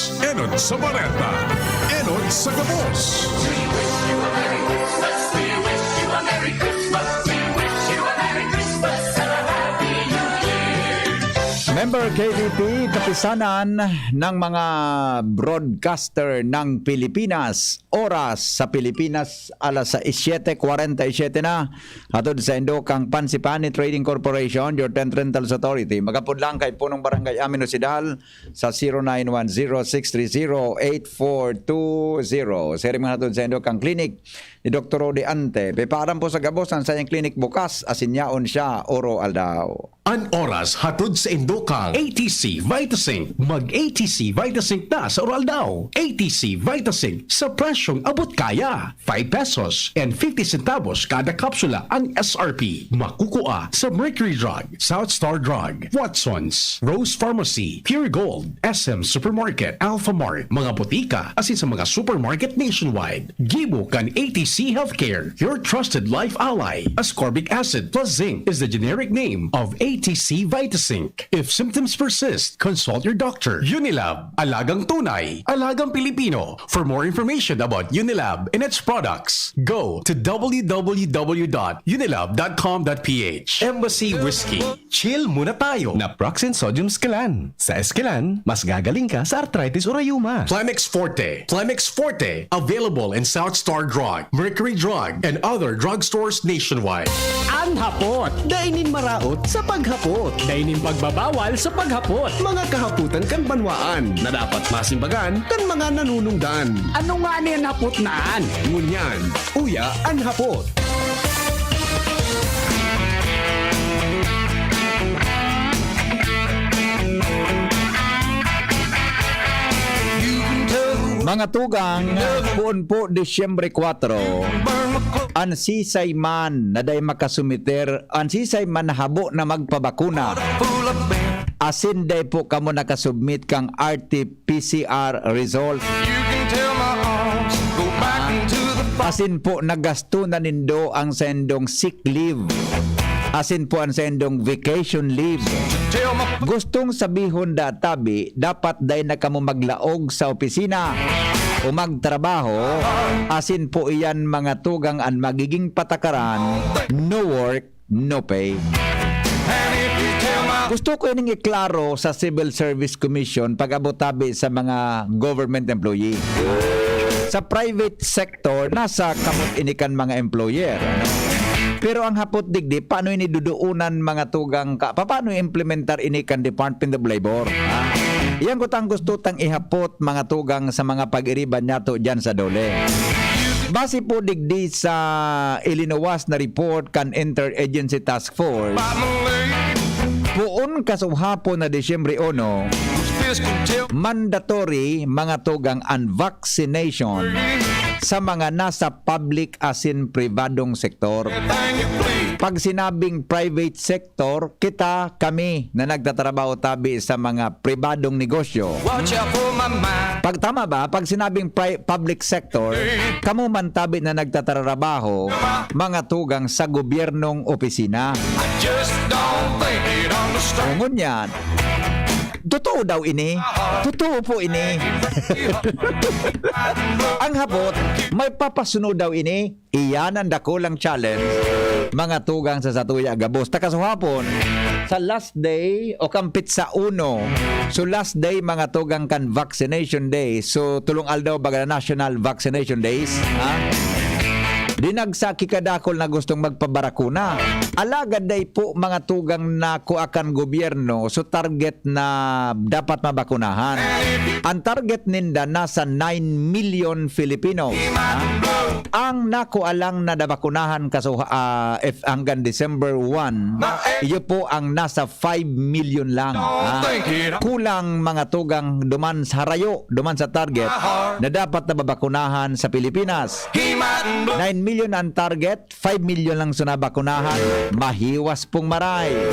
Enod sa Bareta, Enod sa Gabos. Member KBP, kapisanan ng mga broadcaster ng Pilipinas. Oras sa Pilipinas, alas 7:47 na. Atod sa Indokang Pansipani Trading Corporation, your Tent Rentals Authority. Magapod lang kay punong barangay Amin Osidal sa 0910-630-8420. Siri mga atod sa Indokang Clinic ni Dr. Rodi Ante. Pipaaram po sa Gabos ang sayang clinic bukas. Asinyaon siya, oro aldaw. An oras hatod sa Indokang ATC Vitasync. Mag-ATC Vitasync na sa oral daw. ATC Vitasync sa presyong abot kaya. 5 pesos and 50 centavos kada kapsula ang SRP. Makukuha sa Mercury Drug, South Star Drug, Watsons, Rose Pharmacy, Pure Gold, SM Supermarket, Alpha Mart, mga botika, asin sa mga supermarket nationwide. Gibo kan ATC Healthcare, your trusted life ally. Ascorbic acid plus zinc is the generic name of ATC Vitasync. If symptoms persist, consult your doctor. Unilab, alagang tunay, alagang Pilipino. For more information about Unilab and its products, go to www.unilab.com.ph. Embassy Whiskey. Chill muna tayo. Naproxen Sodium Esquilan. Sa Esquilan, mas gagaling ka sa arthritis o rayuma. Plemix Forte. Plemix Forte. Available in South Star Drug, Mercury Drug, and other drugstores nationwide. Ang hapot. Dainin maraot sa paghapot. Dainin pagbabawal sa paghapot. Mga kahaputan kan banwaan na dapat masimbagan kan mga nanunungdan. Ano nga niyan hapot naan? Ngunyan, uya ang hapot. Mga tugang, puon po Disyembre 4, ang sisay man na day makasumiter, ang sisay man habo na magpabakuna. Asin day po kamo nakasubmit kang RT-PCR result. Asin po nagasto na nindo ang sendong sick leave. Asin po ang sendong vacation leave. Gustong sabihon databi, dapat day na kamo maglaog sa opisina o magtrabaho. Asin po iyan mga tugang ang magiging patakaran, no work, no pay. Gusto ko ining iklaro sa Civil Service Commission pag-abotabi sa mga government employee. Sa private sector, nasa kamot inikan mga employer. Pero ang hapot digdi, paano ini duduunan mga tugang ka? Paano implementar ini kan Department of Labor? Iyan ko tang gusto tang ihapot mga tugang sa mga pag-iriban nato dyan sa dole. Base po digdi sa Illinois na report kan Interagency Task Force, puon kasuhapon na Disyembre 1, mandatory mga tugang ang vaccination sa mga nasa public asin pribadong sektor. Pag sinabing private sector, kami na nagtatrabaho tabi sa mga pribadong negosyo. Pag tama ba, pag sinabing public sector, kamo man tabi na nagtatrabaho, mga tugang sa gobyernong opisina. Ungon yan. Totoo daw ini. Totoo po ini. Ang hapot, may papasunod daw ini. Iyan ang dakulang challenge. Mga tugang sa Satuya Gabos. Takasuhapon, sa last day o kampit sa 1. So last day mga tugang kan vaccination day. So tulong aldaw baga National Vaccination Days. Ha? Dinagsaki kadakol na gustong magpabarakuna. Alagad day po mga tugang na kuakan gobyerno so target na dapat mabakunahan. Ang target ninda nasa 9 million Filipinos. Ang nakualang na nabakunahan kaso hanggang December 1, iyo po ang nasa 5 million lang. Kulang mga tugang duman sa harayo, duman sa target na dapat na babakunahan sa Pilipinas. 9 million ang target, 5 million lang sunabakunahan. Mahiwas pong maray.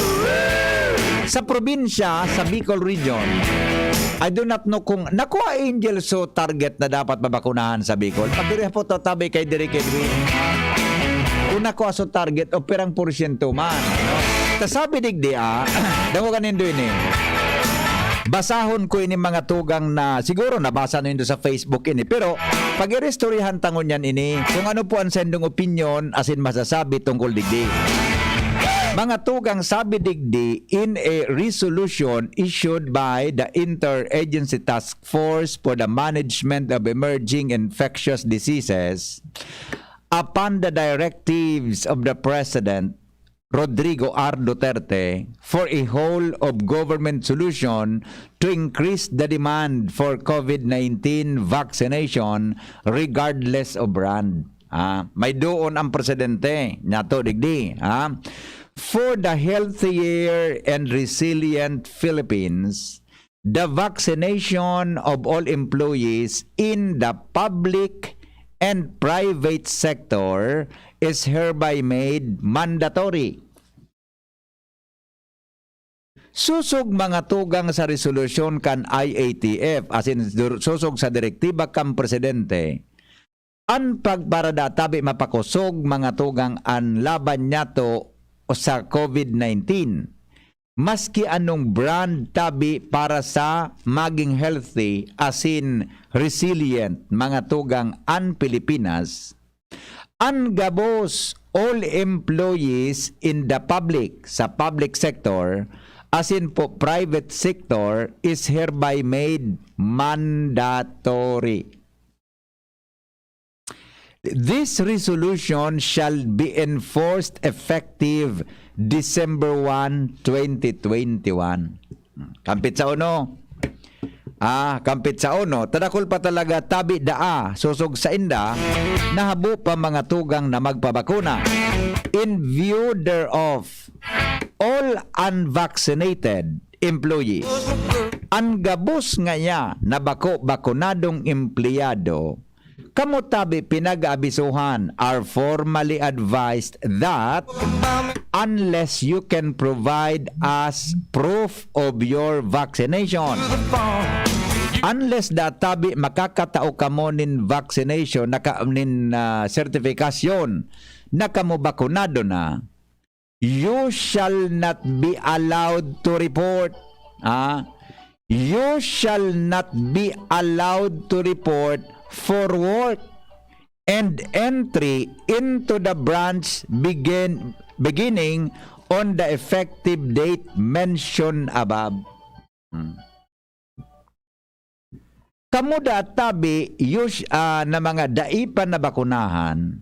Sa probinsya, sa Bicol Region, I do not know kung nakuha Angel so target na dapat mabakunahan sa Bicol. Pagdiri po to tabi kay Derek Edwin. Kung nakuha so target, o perang porsyento man. Tasabi digdi daw kanin doon Basahon ko ini mga tugang na siguro nabasa na yun sa Facebook ini. Pero pag i-restoryahan tangon yan ini, kung ano po ang sendong opinion asin masasabi tungkol digdi. Mga tugang sabi digdi in a resolution issued by the Interagency Task Force for the Management of Emerging Infectious Diseases upon the directives of the President Rodrigo R. Duterte for a whole of government solution to increase the demand for COVID-19 vaccination regardless of brand. May doon ang presidente nato digdi. For the healthier and resilient Philippines, the vaccination of all employees in the public and private sector is hereby made mandatory. Susog mga tugang sa resolusyon kan IATF, as in susog sa direktiba kan presidente, ang pagparada tabi mapakusog mga tugang ang laban niya to sa COVID-19. Maski anong brand tabi para sa maging healthy, as in resilient mga tugang ang Pilipinas, ang gabos all employees in the public, sa public sector, as in po private sector, is hereby made mandatory. This resolution shall be enforced effective December 1, 2021. Kampit sa uno. Kampit sa uno. Tadakol pa talaga tabi daa, susog sa inda, nahabo pa mga tugang na magpabakuna. In view thereof, all unvaccinated employees, ang gabos nga niya na bakunadong empleyado, kamutabi pinag-abisuhan are formally advised that unless you can provide us proof of your vaccination, unless databi makakatao kamo nin vaccination, nin certification na kamo bakunado na, you shall not be allowed to report. You shall not be allowed to report for work and entry into the branch beginning on the effective date mentioned above. Kamuda tabi na mga daipan na bakunahan,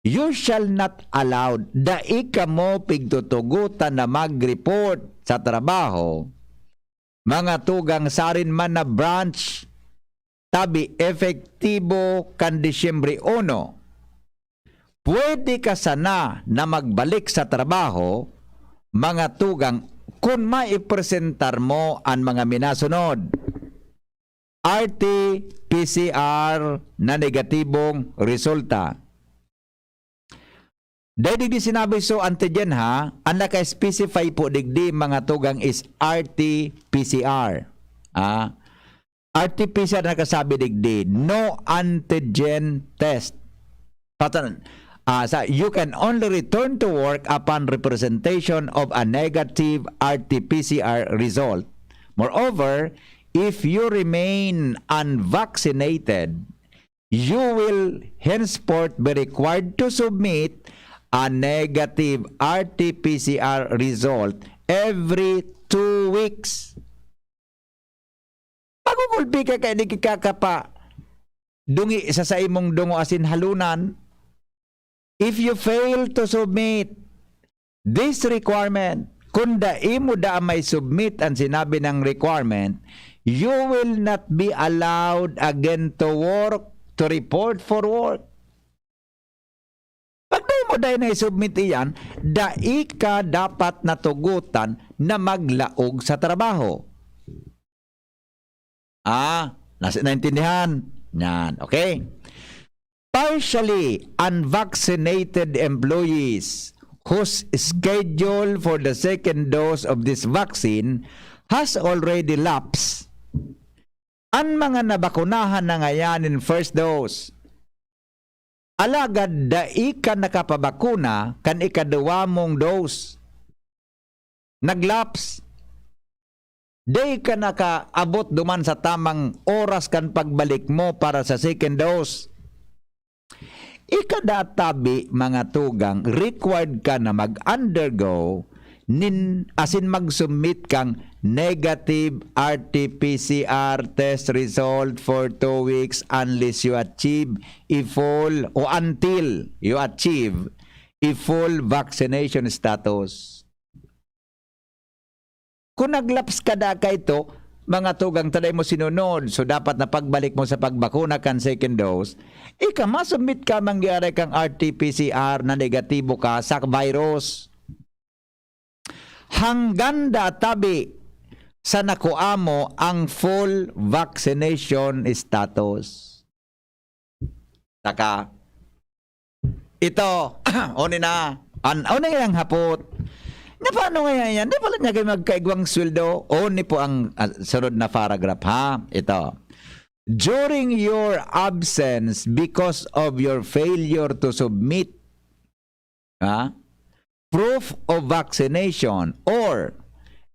you shall not allowed dai kamo pigtutugutan na mag-report sa trabaho, mga tugang sarin man na branch tabi efektibo kan Disyembre 1. Pwede ka sana na magbalik sa trabaho, mga tugang, kung maipresentar mo ang mga minasunod. RT-PCR na negatibong resulta. Dahil di sinabi so antigen ha, ang naka-specify po digdi mga tugang is RT-PCR. RT-PCR na nakasabi digdi, no antigen test. You can only return to work upon representation of a negative RT-PCR result. Moreover, if you remain unvaccinated, you will henceforth be required to submit a negative RT-PCR result every 2 weeks. Pagugulpi ka kaya di kikakapa dungi sa imong dungo asin halunan. If you fail to submit this requirement, kung imo da may submit ang sinabi ng requirement, you will not be allowed again to work, to report for work. Pag mo dahil na i-submit iyan, dai ka dapat natugutan na maglaog sa trabaho. Naintindihan? Yan, okay? Partially unvaccinated employees whose schedule for the second dose of this vaccine has already lapsed. Ang mga nabakunahan na ngayon in first dose, alagad dai ka nakapabakuna kan ikaduwa mong dose. Naglaps. Day ka nakaabot duman sa tamang oras kan pagbalik mo para sa second dose. Ikadatabi mga tugang, required ka na mag-undergo asin mag-submit kang negative RT-PCR test result for 2 weeks unless you achieve until you achieve a full vaccination status. Kung naglaps ka da ka ito, mga tugang taday mo sinunod, so dapat na pagbalik mo sa pagbakuna kan second dose, masubmit ka mangyari kang RT-PCR na negatibo ka sa virus. Hanggang databi sa nakuha mo ang full vaccination status. Saka, ito, oni na yung hapot. Na paano nga yan? Di pala niya kayo magkaigwang sweldo? Oni po ang sunod na paragraph, ha? Ito. During your absence because of your failure to submit proof of vaccination or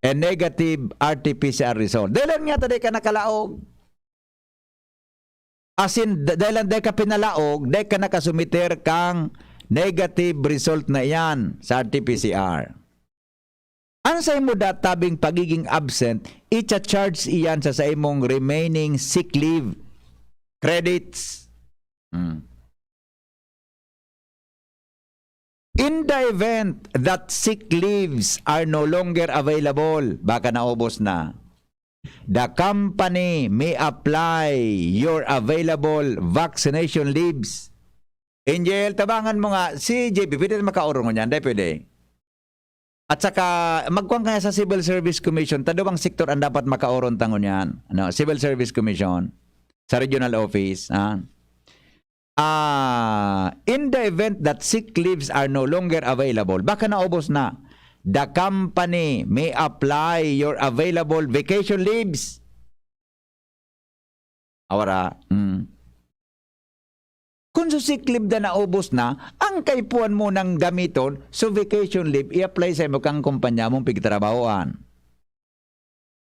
a negative RT-PCR result. Dahil nga taday ka nakalaog. As in, dahil ka pinalaog, dahil ka nakasumiter kang negative result na yan sa RT-PCR. Ang sa imo databing pagiging absent, i-charge iyan sa imong remaining sick leave credits. In the event that sick leaves are no longer available, baka naubos na, the company may apply your available vaccination leaves. Angel, tabangan mo nga, si JP, pwede na makaurong mo niyan, dahil pwede. At saka, magkuhan kaya sa Civil Service Commission, tadawang sektor ang dapat makauron tangon yan. Civil Service Commission, sa regional office, in the event that sick leaves are no longer available, baka naubos na, the company may apply your available vacation leaves. Awara. Kung sa sick leave na naubos na, ang kaipuan mo ng gamiton, so vacation leave, i-apply sa mo kang kumpanya mong pigtrabahoan.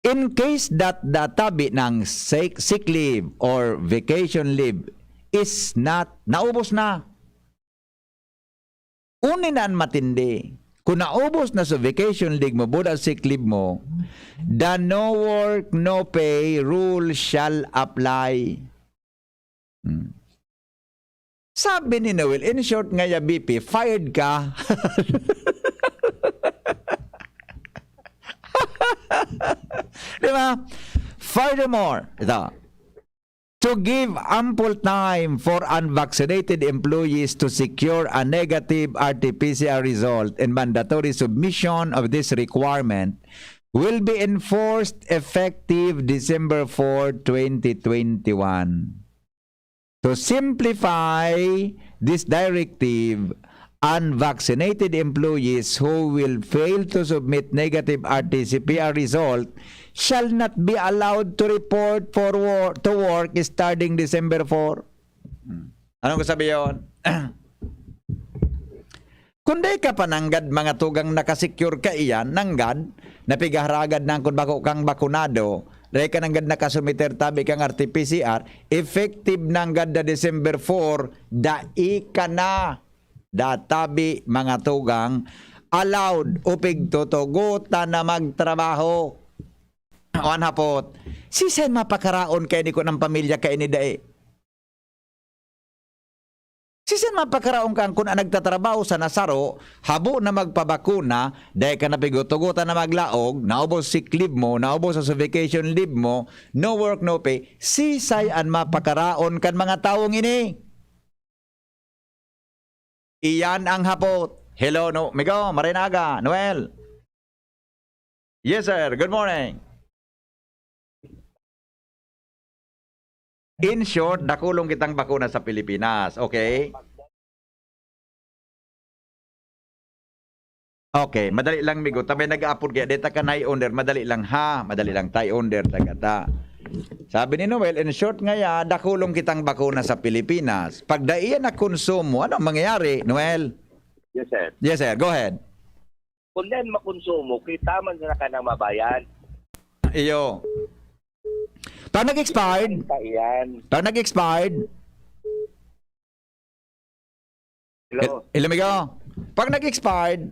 In case that the tabi ng sick leave or vacation leave is not, naubos na. Unin na matindi. Kung naubos na sa vacation leave mo, buda sick leave mo, the no work, no pay rule shall apply. Sabi ni Noel, in short nga ya BP, fired ka. Diba? Furthermore, ito, to give ample time for unvaccinated employees to secure a negative RT-PCR result and mandatory submission of this requirement will be enforced effective December 4, 2021. To simplify this directive, unvaccinated employees who will fail to submit negative RT-PCR result shall not be allowed to report to work starting December 4. Anong sabi yun? Kundi ka pananggad mga tugang nakasecure ka iyan, nanggad, napigaharagad ng kung bako kang bakunado, dahil ka nanggad nakasumiter tabi kang RT-PCR, effective nanggad na December 4, dai ka na, databi mga tugang, allowed upig tutugutan na magtrabaho. Oan hapot, si sen mapakaraon kay ni ko ng pamilya kay ni dae. Si sen mapakaraon kang kung nagtatrabaho sa Nasaro, habo na magpabakuna, dahil ka napigutugutan na maglaog, naubos sick leave mo, naubos sa vacation leave mo, no work, no pay, sisay an mapakaraon kan mga taong ini. Iyan ang hapot. Hello, no, Migo, Marinaga, Noel. Yes, sir. Good morning. In short, nakulong kitang bakuna sa Pilipinas. Okay? Okay, madali lang migo. Tabay nag-upload kaya data ka na i-onder. Madali lang ha. Madali lang tayo onder. Tagata. Sabi ni Noel, in short nga nakulong kitang bakuna sa Pilipinas. Pag daiyan na konsumo, ano mangyayari, Noel? Yes, sir. Yes, sir. Go ahead. Kung yan makonsumo, kita man sa ka ng mabayan. Iyo. Pag nag-expired, Hello. Ilamigo, pag nag-expired,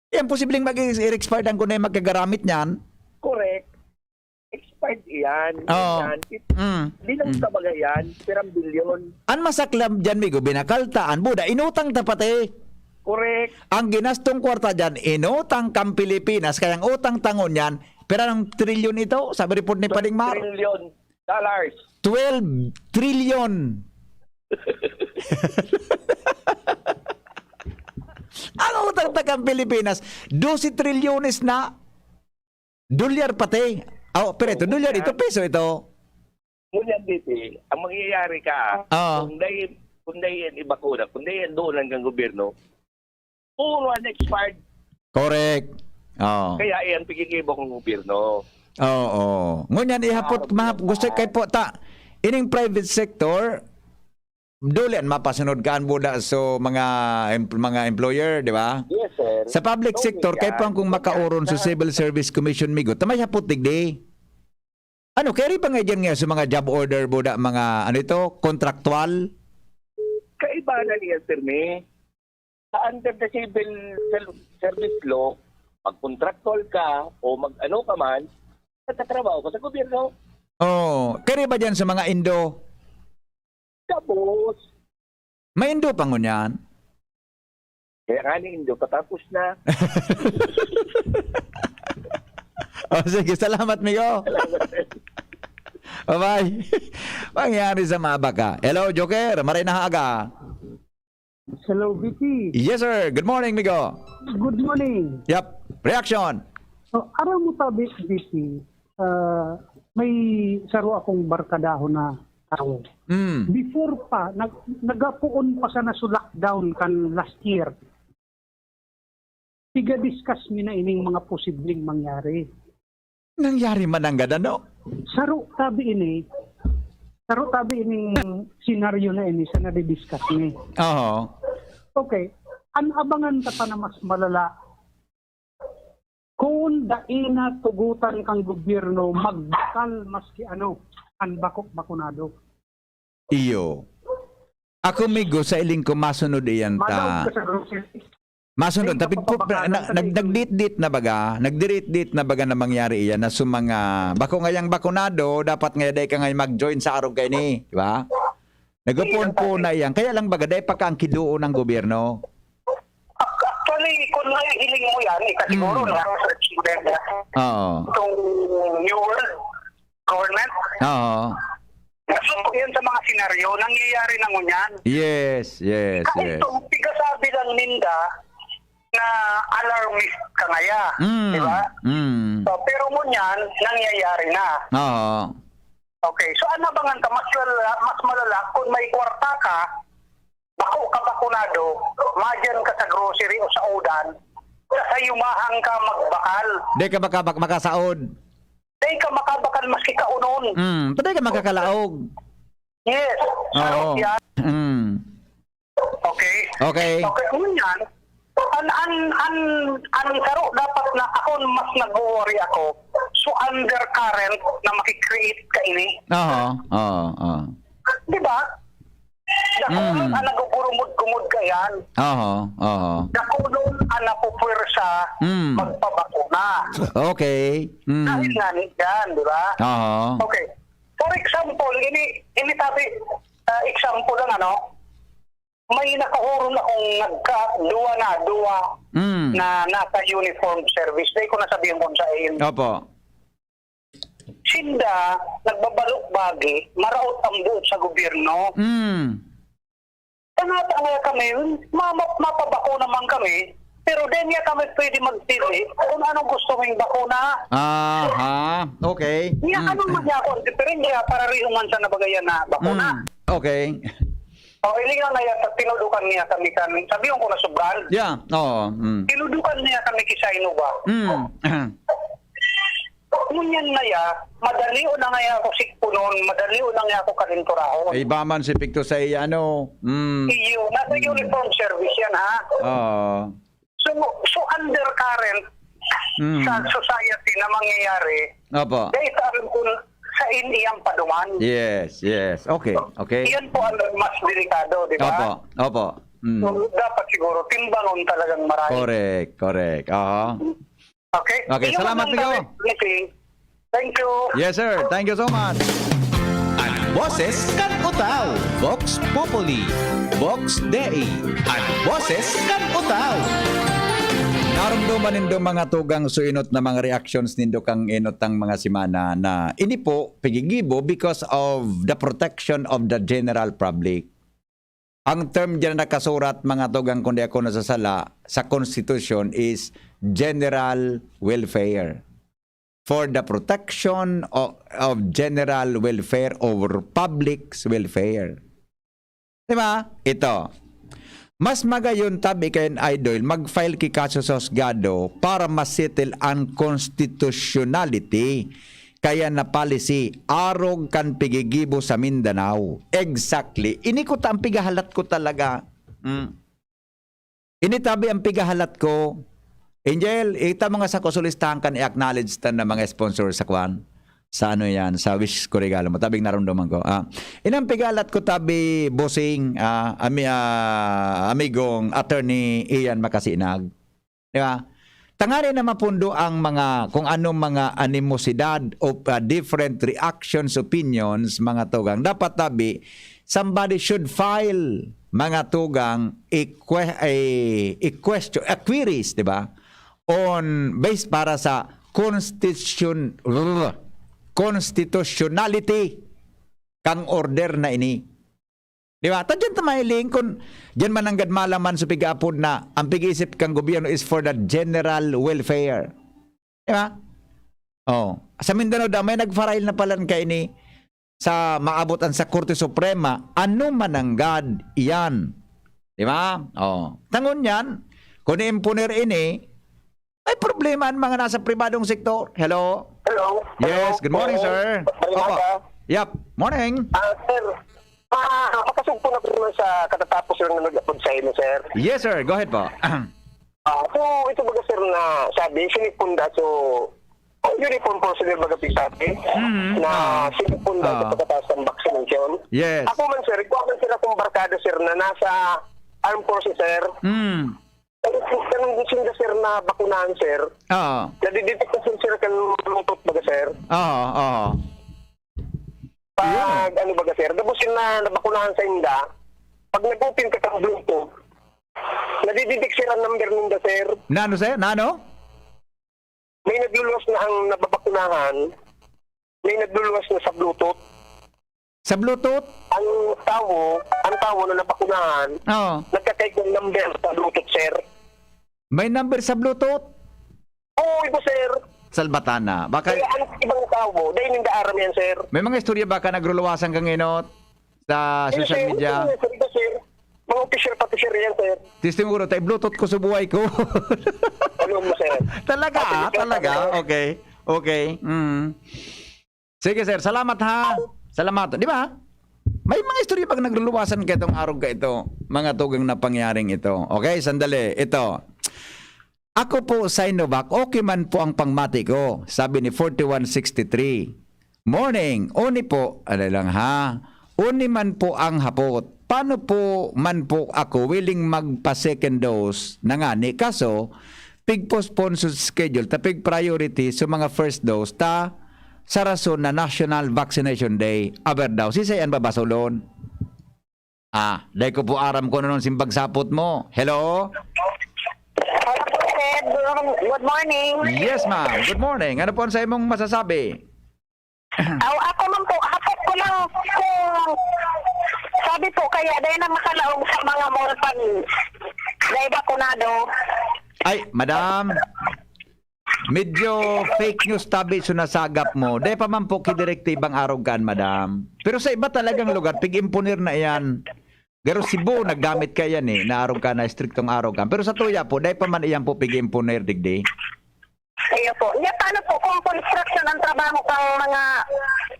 yan posibleng mag-expired ang kunay magkagaramit niyan. Correct. Expired iyan. Oo. Yan. Mm. Hindi lang sa bagay yan. Pirang bilyon. An masaklam dyan, Migo, binakaltaan, buda, inutang tapat eh. Correct. Ang ginastong kwarta dyan, inutang kang Pilipinas, kaya ang utang tangon yan, pero ng trilyon ito, sabi report ni Paring Mar, Trillion dollars. 12 trillion. Ang utang takang Pilipinas, 12 trilyones na dolyar pati. Oh, pero ito, dolyar ito, peso ito. Ngunyan dito, ang mangyayari ka, Oo. kung dahil yan ibakuna, kung dahil yan doon ng gobyerno, puro unexpired. Correct. Oh. Kaya yan pigigibok ng gobyerno. Oo. Ngunyan ihapot gusto kay po ta ining private sector dole mapasunod kaan buda so mga employer, di ba? Yes, sir. Sa public No, sector kay yan. po ang kung makauron sa Civil Service Commission Migo, tamay hapot digdi. Ano kaya pa nga dyan nga sa mga job order buda mga ano ito, kontraktual? Kaiba na niya, sir, me. Sa under the civil service law, pag contractual ka o mag-ano ka man, nagtatrabaho ka sa gobyerno. Oh, kaya ba dyan sa mga Indo? Tapos, May Indo pa ngunyan. kaya nga ni Indo, patapos na. Oh, sige, salamat Migo. Bye-bye. Pangyari sa mabaka. Hello, Joker. Maray na aga. Hello, VP. Yes, sir. Good morning, Migo. Good morning. Yep. Reaction. So, araw mo ta, VP, may saro akong barkadaho na tao. Mm. Before pa, nagapuon pa sa naso lockdown kan last year. Tiga-discuss mi na ining mga posibleng mangyari. Nangyari man ang gada, no? Saro tabi ining senaryo na ini sa nadi-discuss ni. Oo. Okay, abangan ta pa na mas malala. Kung daina tugutan kang gobyerno, magbakal maski ano, ang bakunado. Iyo. Ako, Migo, sa iling ko masunod iyan Madawag ta. ka sa grocery. Masunod. Tapi po, nagdit-dit na baga, nagdirit-dit na baga na mangyari iyan na sumanga, bako ngayang bakunado, dapat ngayon day ka ngayon mag-join sa arog kayo ni. Di ba? Nagupon po na iyan. Kaya lang baga, day pa ka ang kiduo ng gobyerno. Actually, kung nahihiling mo yan, siguro na sa student Oo. itong New World Government, Oo. nasutok yan sa mga senaryo, nangyayari na ngunyan. Yes, yes, yes. Kahit itong pigasabi lang ninda na alarmist ka ngaya, di ba? Mm. So, pero ngunyan, nangyayari na. Oo. Okay, so ano bangan ka, mas malala, kung may kwarta ka, bako ka bakunado, madyan ka sa grocery o sa udan, sa yumahang ka magbakal. Di ka baka makasaod. Di ka makabakal maski kaunon. Paday ka makakalaog. Yes, Oo. sarap yan. Mm. Okay. Okay. Okay, kung yan, ang saro dapat na ako mas nag-worry ako. So undercurrent na makikreate ka ini. Oo. Oo. Oo. Di ba? Dakulon ang nagugurumod-gumod ka yan. Oo. Oo. Dakulon ang napupwersa magpabakuna. Okay. Dahil nga yan, di ba? Oo. Okay. For example, ini tabi, example lang may nakahuron akong nagka-duwa na nasa uniform service. Dahil ko nasabihin ko sa iyo. Opo. Sinda, nagbabalok bagi, maraot ang buot sa gobyerno. Tanata nga kami, mapabako naman kami, pero din nga kami pwede magpili kung anong gusto mong bakuna. Aha. Okay. Niya anong magya ako, diferensya para rihuman sa nabagayan na bakuna. Okay. O, ilingan na yan, tinudukan niya kami sabihin ko na subran. Yeah. Oo. Tinudukan niya kami kisayno ba? Ngunyan na ya, madali o na nga ako sikpunon, madali o na nga ako kalinturahon. Ay, baman si Picto sa ano. Iyo, nasa uniform service yan ha. Oo. So undercurrent, sa society na mangyayari, Opo. dahil kung sa iniyang paduman. Yes. Okay. Iyan po ang mas delikado, di ba? Opo. So, dapat siguro timbangon talagang marami. Correct. Okay? Okay, Iyon salamat, ang Tigo. dapat, Nicky. Thank you. Yes, sir. Thank you so much. Ang boses kan utaw, Vox Populi, Vox Dei. Ang boses kan utaw. Naramdaman nindo mga tugang suinot na mga reactions nindo kang inotang mga simana na ini po pigigibo because of the protection of the general public. Ang term dyan na nakasurat mga tugang kundi ako nasasala sa Constitution is general welfare. For the protection of general welfare over public's welfare. Diba? Ito. Mas magayon tabi kayo idol, mag-file ki kaso sa husgado para masettle ang constitutionality kaya na policy arog kan pigigibo sa Mindanao. Exactly. Ini ko ang pigahalat ko talaga. Ini tabi ang pigahalat ko. Angel, ita mga sa kusulistahan kan i-acknowledge tan na mga sponsor sa kwan. Sa ano yan, sa wish ko regalo mo. Tabing naramdaman ko. Inang pigalat ko tabi bossing, amigong attorney Ian Makasinag. Di ba? Tangari na mapundo ang mga, kung anong mga animosidad o different reactions, opinions, mga tugang. Dapat tabi, somebody should file mga tugang queries, di ba? On based para sa constitutionality kang order na ini. Di ba? Tadyan tamahiling kung dyan mananggad malaman sa pig-apod na ang pig-isip kang gobyerno is for the general welfare. Di ba? Sa Mindanao daw, may nag-file na palan kay ini sa maabotan sa Korte Suprema. Ano mananggad iyan? Di ba? Tangon yan, kung impuner ini, ay problema ang mga nasa pribadong sektor. Hello? Hello? Yes, good morning, sir. Opo. Yep, morning. Sir, makasugpo na po naman sa katatapos yung nag-upload sa inyo, sir. Yes, sir. Go ahead po. So, ito baga, sir, na sabi, sinipunda, so, uniform personnel baga pisabi, na sinipunda sa pagkataas ng vaccination. Yes. Ako man, sir, ikaw man sir akong barkada, sir, na nasa armed forces, sir. Kanong gusto nga, sir, na bakunahan, sir. Nadidetect na, sir, kan lutot baga, sir. Pag, ano baga, sir, dabusin na nabakunahan sa inda, pag nag-open ka kang Bluetooth, nadidetect, sir, ang number ninda, sir. Nano, sir? Nano? May nagluluwas na ang nababakunahan, may nagluluwas na sa Bluetooth. Sa Bluetooth? Ang tawo na nabakunahan, nagkakay ng number sa Bluetooth, sir. May number sa Bluetooth? Oo, ibo, sir. Salbatana. Baka, Kaya ang ibang tawo, dahil hindi aram yan, sir. may mga istorya baka nagruluwasan kang inot sa social media? Ito, sir. Mga official pati, sir, yan, sir. Testimuro, tayo Bluetooth ko sa buhay ko. Ano mo, sir? Talaga? Okay. Sige, sir. Salamat, ha? Salamat. Di ba? May mga istorya pag nagluluwasan ka itong araw ka ito. Mga tugang na pangyaring ito. Okay, sandali. Ito. Ako po sa Sinovac, okay man po ang pangmati ko. Sabi ni 4163. Morning. Uni po. Ano lang ha? Uni man po ang hapot. Paano po man po ako willing magpa-second dose na nga ni? Kaso, pig-postpone sa schedule, pig priority sa mga first dose ta sa rason na National Vaccination Day. Aber daw, sisayan ba basulon? Dahil ko po aram ko na nung simbag sapot mo. Hello? Hello po, sir. Good morning. Yes, ma'am. Good morning. Ano po ang sa imong masasabi? Ako man po, hapot ko lang kung sabi po kaya dahil na makalaog sa mga mulpan dahil bakunado. Ay, madam, medyo fake news tabi sunasagap mo. Dahil pa man po kidirektibang araw kan, madam. Pero sa iba talagang lugar, pig-impunir na yan. Pero Cebu, naggamit ka yan na araw ka na, striktong araw ka. Pero sa tuya po, dahil pa man iyan po pig-impunir, digdi. Kaya po. Nga paano po kung construction ang trabaho kang mga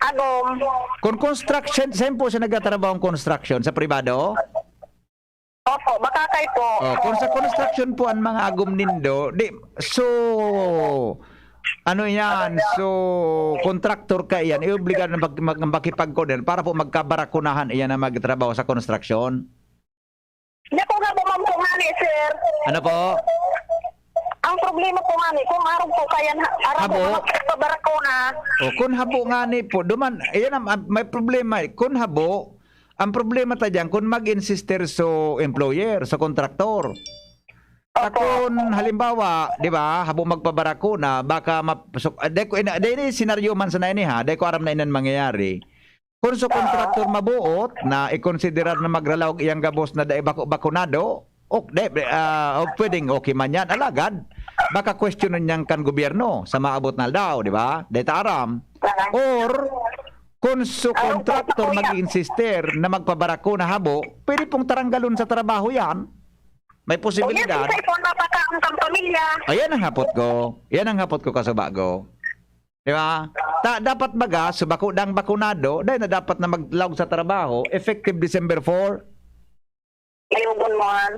agom? Kung construction, saan po siya nagtatrabaho ang construction? Sa privado? Opo. Makakay po. Kung sa construction po ang mga agom nindo, ano yan? So, kontraktor ka iyan, iobligar na makipagkoden para po magkabarakunahan iyan na magtrabaho sa construction. Hindi po nga bumampo nga ni, sir. Ano po? Ang problema po nga ni, kung araw po kaya, araw Habo? po magpabarako na. Kung habo nga ni po, duman, iyan may problema. Kung habo, ang problema ta dyan, kung mag-insister so employer, sa kontraktor. Kung halimbawa, di ba, habo magpabarako na, baka dahil senaryo man sa na ini ha, dahil ko aram na inan mangyayari. Kung sa kontraktor mabuot na ikonsiderar na magralawag iyang gabos na dahil bakunado, pwedeng okay man yan, alagad. Baka questionin niyang kan gobyerno sa maabot na daw, di ba? Dahil aram. Or, kung sa kontraktor mag-insister na magpabarako na habo, pwede pong taranggalon sa trabaho yan. May posibilidad. Yes, kung napakaang kang pamilya. Ayan ang hapot ko. Yan ang hapot ko kasubago. Di ba? Dapat baga, subako dang bakunado, dahil na dapat na maglawag sa trabaho, effective December 4. Ayugon mo han.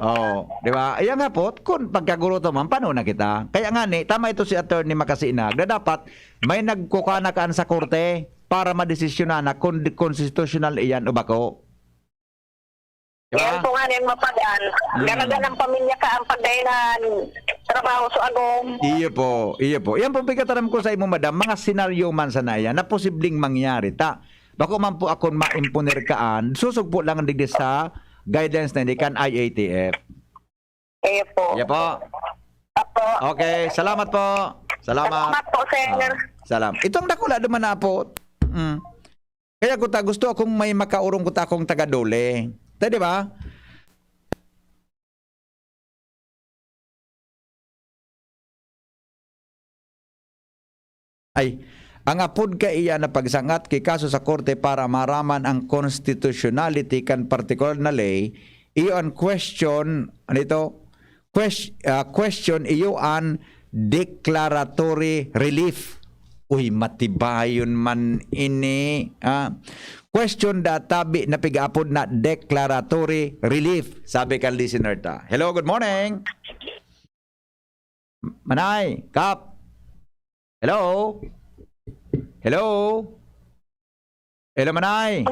Di ba? Ayan nga po, kung pagkaguruto man, paano na kita? Kaya nga ni, tama ito si Attorney Makasinag, na dapat may nagkukanakaan sa korte para madesisyonan na kung constitutional iyan o bako. Diba? Yan po nga niyang mapagaan. Ganagan ng pamilya ka ang pagdainan trabaho sa agong. Iyo po. Yan po pagkataram ko sa imo, madam, mga senaryo man sa naya na posibleng mangyari. Bako man po akong maimponer kaan, susog po lang ang digdi sa guidance na kan IATF. Po. Iya po. Apo. Okay, salamat po. Salamat. Salamat po, sir. Salamat. Itong dakula naman na po. Kaya gusto akong may makaurong ko akong taga-dole. Di ba? Ay, ang apod ka iya na pagsangat kay kaso sa korte para maraman ang constitutionality kan particular na lay, iyo ang question, ano ito? Question iyo ang declaratory relief. Uy, matibayon man ini. Question tabi na pig-apod na declaratory relief. Sabi ka listener ta. Hello, good morning. Manay, Kap. Hello. Hello. Hello, Manay.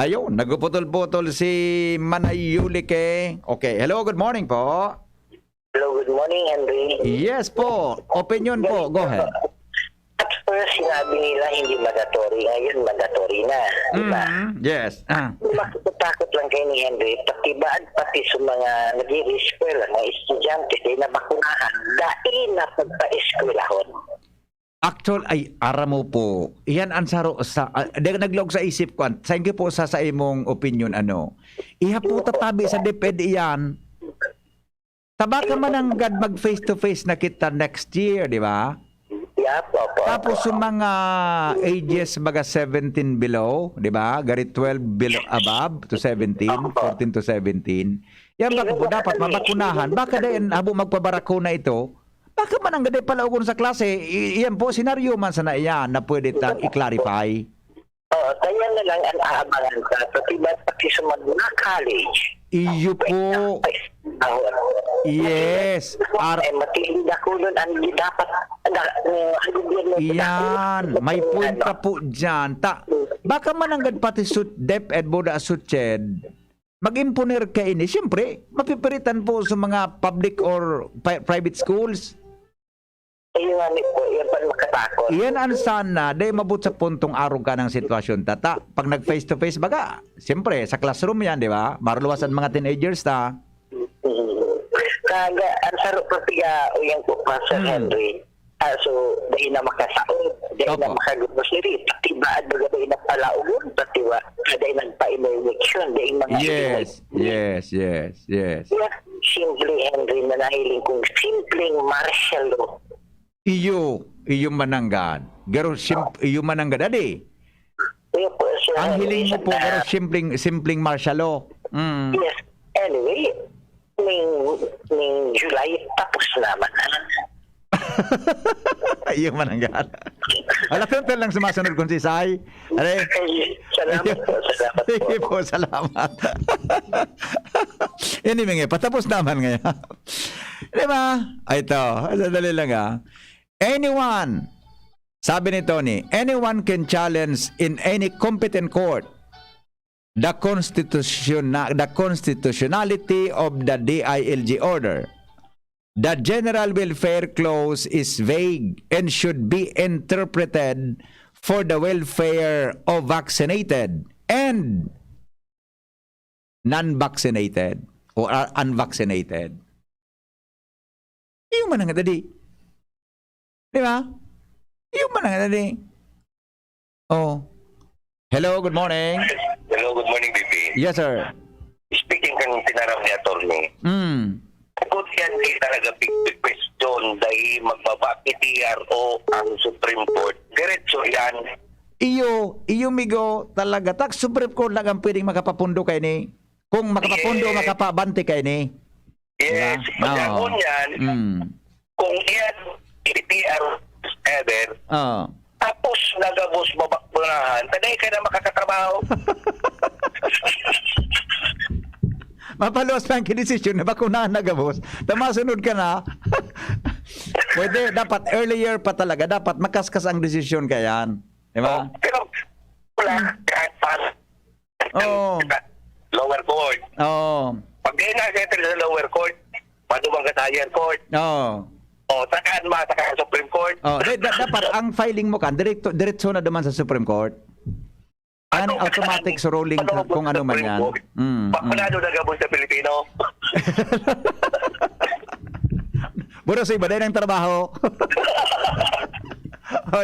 Ayun, nagputol-putol si Manay Yulike. Okay, hello, good morning po. Hello, good morning, Henry. Yes po. Opinion po. Go ahead. At first, sinabi nila hindi mandatory. Ngayon, mandatory na. Diba? Yes. Makitakot lang kayo ni Henry. Pati sa mga nag-i-eskwela, mga estudyante, di na bakunahan, dahil na pagpa-eskwelahon. Actual ay aramo po. Iyan ang saro sa naglog sa isip ko. Thank you po sa imong opinion ano. Iha po tatabi sa DepEd iyan. Tabaka man ang gad mag face to face na kita next year, di ba? Tapos yung mga ages baga 17 below, di ba? Gari 12 below above to 17, 14 to 17. Yan baka po dapat mabakunahan. Baka din habo magpabarako na ito. Baka man ang gade pala ugon sa klase. Iyan po senaryo man sana iyan na pwede tang i-clarify. Kaya na lang ang aabangan ka. Pati sa mga college. Iyo po. Yes. Matilid ako nun ang dapat Iyan. May point ka po dyan. Baka man ang pati DepEd boda sutched. Mag-imponer ka ini. Siyempre, mapipiritan po sa mga public or private schools. Yan pa makatakot. Iyan ang sana, dahil mabut sa puntong arog ka ng sitwasyon. Pag nag-face to face baga, siyempre, sa classroom yan, di ba? Maruluwasan mga teenagers ta. Kaga, ang saro papiga o yung Pastor Henry. So, dahil na makasaot, dahil na makagupos niri, pati ba at baga dahil na palaugon, pati ba, dahil nagpa-election, dahil mga... Yes. Yeah, simple Henry na nahiling kong simpleng martial law. Iyo mananggad. Garo iyo mananggad adi. Ang hiling mo po garo simpleng martial law. Yes. Anyway, ning July tapos naman. Iyo mananggad. Alam lang sumasunod kung si Sai. Salamat po. Sige po, salamat. Anyway, patapos naman ngayon. Di ba? Ito, sadali lang Anyone, sabi ni Tony, anyone can challenge in any competent court the constitutionality of the DILG order. The general welfare clause is vague and should be interpreted for the welfare of vaccinated and non-vaccinated or unvaccinated. Yung man nga tadi. Di ba? Yung man nga tadi. Oh. Hello, good morning. Hello, good morning, BP. Yes, sir. Speaking kang tinarap ni Atty. Kung yan ay talaga big question dahil magbaba PTRO ang Supreme Court, diretso yan. Iyo migo talaga. Tak Supreme Court lang ang pwedeng makapapundo kay ni. Kung makapapundo, makapabante kay ni. Yes, pagkakon yan, kung yan PTRO ever, tapos nagabos babakbunahan, taday ka na makakatrabaho. Mapaluwas pa ang kidesisyon na bakunahan na gabos. Tamasunod ka na. Pwede, dapat earlier pa talaga. Dapat makaskas ang desisyon kayan. Diba? Pero wala kahit paano. Oo. Lower court. Oo. Pag di na-settle sa lower court, madubang ka sa higher court. Oo. O, takaan sa Supreme Court. Oh, dapat ang filing mo kan diretso na naman sa Supreme Court. Ano automatic sa rolling kung ano man yan. Panado na gabos sa Pilipino. Buro sa iba din ang trabaho.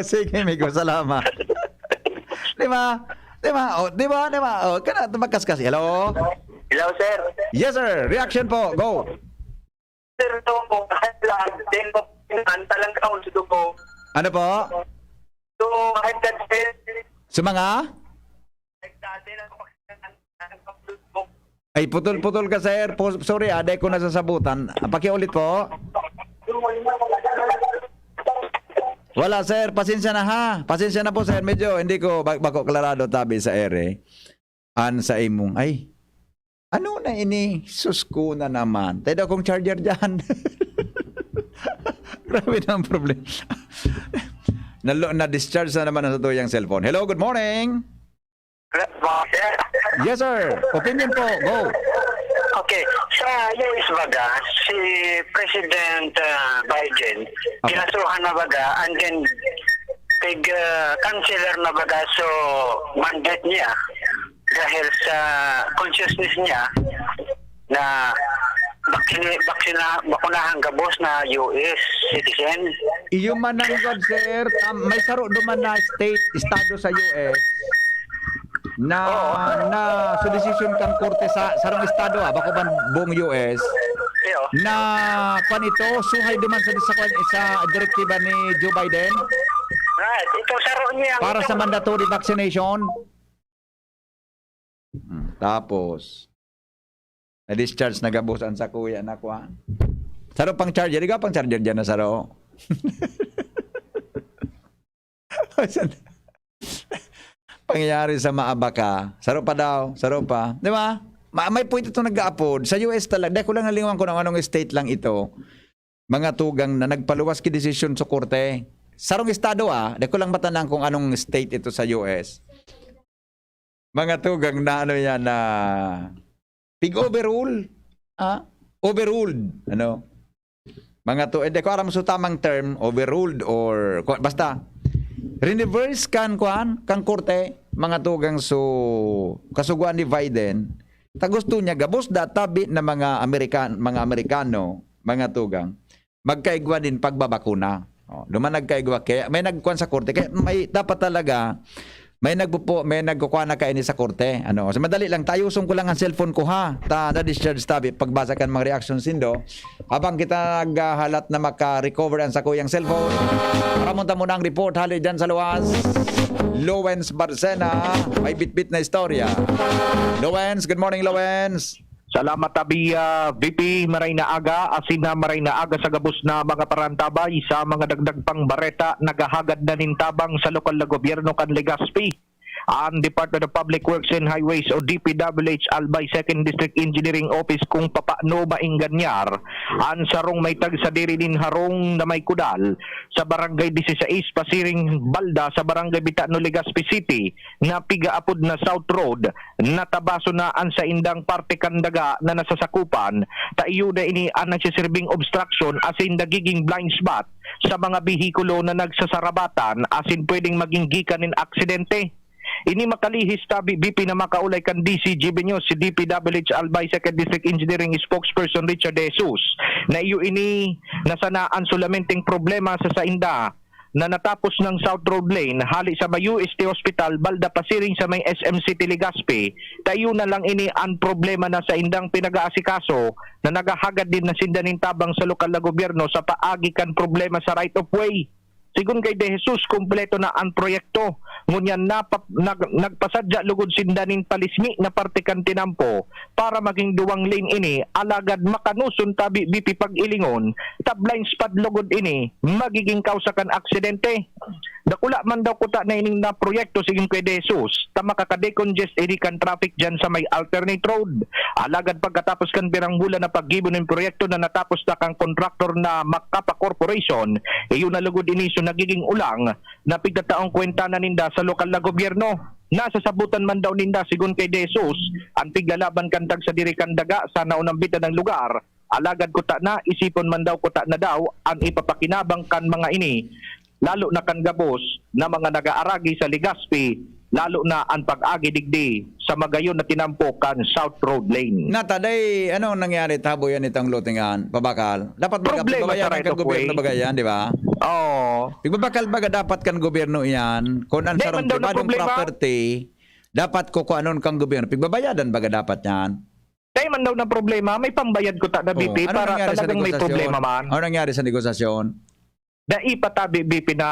Sige, amigo, salamat. Di ba? Kana magkaskas. Hello? Hello, sir. Yes, sir. Reaction po. Go. Sir, ito po, lang, din po, pinantalang kaon sa dugo. Ano po? So, kahit that, Sa mga? Ay, putol-putol ka, sir. Sorry, aday ko nasasabutan. Pakiulit po. Wala, sir. Pasensya na, ha? Pasensya na po, sir. Medyo hindi ko bako klarado tabi sa ere. Sa imong. Ay, ano na ini? Sus ko na naman. Tayo akong charger dyan. Grabe na ang problem. Na-discharge na naman sa tuyang cellphone. Hello, good morning. Yes, sir. Opinion po. Go. Okay. Sa US baga, si President Biden, kinasuhan na baga, and then canceller na baga, so mandate niya dahil sa consciousness niya na bakunahan gabos na US citizen. Iyo man ang God, sir. May saro duman na estado sa US na sa decision kang korte sa sarong estado bako man buong US na kanito suhay duman sa direktiba ni Joe Biden Right, ito saro niya para sa mandatory vaccination. Tapos na-discharge na gabusan sa kuya na kuha. Saro pang charger, ikaw pang charger dyan na saro. Pangyayari sa Maabaka. Saro pa daw. Saro pa. Di ba? May point ito nag-upload. Sa US talaga. Dahil ko lang nalingan ko ng anong state lang ito. Mga tugang na nagpaluwas ki desisyon sa korte. Sarong estado Dahil ko lang matanang kung anong state ito sa US. Mga tugang na ano yan na big overrule. Overruled. Ano? Mga to, hindi ko alam sa tamang term, overruled or basta reverse kang korte mga tugang kasuguan ni Biden. Ta gusto niya gabos databi na mga Amerikano, mga tugang magkaigwa din pagbabakuna. Duman nagkaigwa kaya may nagkuan sa korte kaya may dapat talaga may nagkukuha na kaini sa korte. So madali lang tayo ko lang ang cellphone ko ha. Na-discharge tabi pagbasa kan mga reaction sindo. Habang kita naghalat na maka-recover ang sa kuyang cellphone. Paramunta mo na ang report hali dyan sa luwas. Lowens Barcena, may bit-bit na istorya. Lowens, good morning Lowens. Salamat tabi VP maray na aga asin na maray na aga sa gabos na mga parantabay sa mga dagdag pang bareta nagahagad na nintabang sa lokal na gobyerno kan Legazpi. ang Department of Public Works and Highways o DPWH Albay 2nd District Engineering Office kung papaano mainganyar ang sarong may tag sa diri din harong na may kudal sa barangay 16 Pasiring Balda sa barangay Bitano, Legazpi City na pigaapod na South Road natabaso na ang sa indang parte kandaga na nasasakupan tayo na ini ang nagsisirbing obstruction asin nagiging blind spot sa mga bihikulo na nagsasarabatan asin pwedeng maging gikanin aksidente. Ini makalihis tabi BP na makaulay kan DCGB News si DPWH Albay 2nd District Engineering spokesperson Richard De Jesus na iyo ini nasanaan sulamenting problema sa sainda na natapos ng South Road Lane hali sa may UST Hospital Balda Pasiring sa may SM City Legazpi tayo na lang ini ang problema na sa indang pinag-aasikaso na nagahagad din na sindanin tabang sa lokal na gobyerno sa paagi kan problema sa right of way. Sigun kay De Jesus, kumpleto na ang proyekto. Ngunyan nagpasadya lugod sindanin palismi na parte kan tinampo para maging duwang lane ini alagad makanusun tabi BP pag-ilingon blind spot lugod ini magiging kausakan aksidente. Dakula man daw kuta na ining na proyekto sigun kay De Jesus ta makaka-decongest ini kan traffic dyan sa may alternate road. Alagad pagkatapos kan birang bulan na paggibon ng proyekto na natapos na kang kontraktor na Makapa Corporation, iyon na lugod ini so nagiging ulang na pigdataong kwenta na ninda sa lokal na gobyerno. Nasa sabutan man daw ninda sigun kay De Jesus ang piglalaban kantag sa diri kandaga sa naunang bitan ng lugar. Alagad kuta na isipon man daw kuta na daw ang ipapakinabang kan mga ini lalo na kan gabos na mga nagaaragi sa Legazpi lalo na ang pag-agi digdi sa magayon na tinampo kan South Road Lane. Nataday, ano nangyari tabo yan itong lutingan, pabakal? Dapat Problema sa right kan of way. gobyerno bagayan, di ba? Oo. Pagbabakal baga dapat kan gobyerno yan, kung ang Di, sarong man daw na pribadong problema. property, dapat kukuanon kang gobyerno. Pagbabayadan baga dapat yan. Dahil man daw ng problema, may pambayad ko ta na BP ano para nangyari sa talagang may negosasyon? problema man. Ano nangyari sa negosasyon? Na ipatabi BP na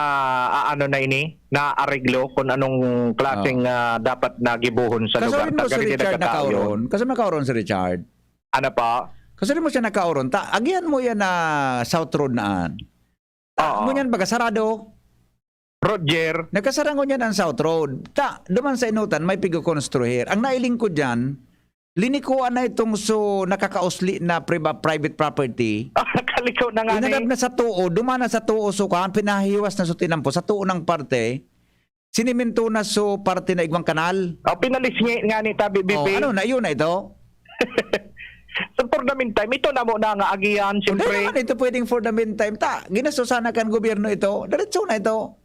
ano na ini na areglo kung anong klaseng dapat nagibuhon sa lugar. Kasarin mo si Taga- Richard nagkatao yun. nakauron. Kasi nakauron si Richard. Ano pa? Kasarin mo siya nakauron. Agihan mo yan na South Road naan. Oo. Ngunyan baga sarado. Roger, Nagkasarangon yan ang South Road. Duman sa inutan, may pigokonstruher. Ang nailing ko dyan, linikuan na itong nakakausli na private property. kaliko na nga Inadap ni. na sa tuo, dumana sa tuo sukan, pinahiwas na sa tinampo, sa tuo ng parte, siniminto na so parte na igwang kanal. Pinalis nga ni Tabi BP. Ano na, yun na ito? So for the meantime, ito na mo na nga agiyan, Hindi siyempre. naman ito pwedeng for the meantime. Ginasto sana kan gobyerno ito. Diretso na ito.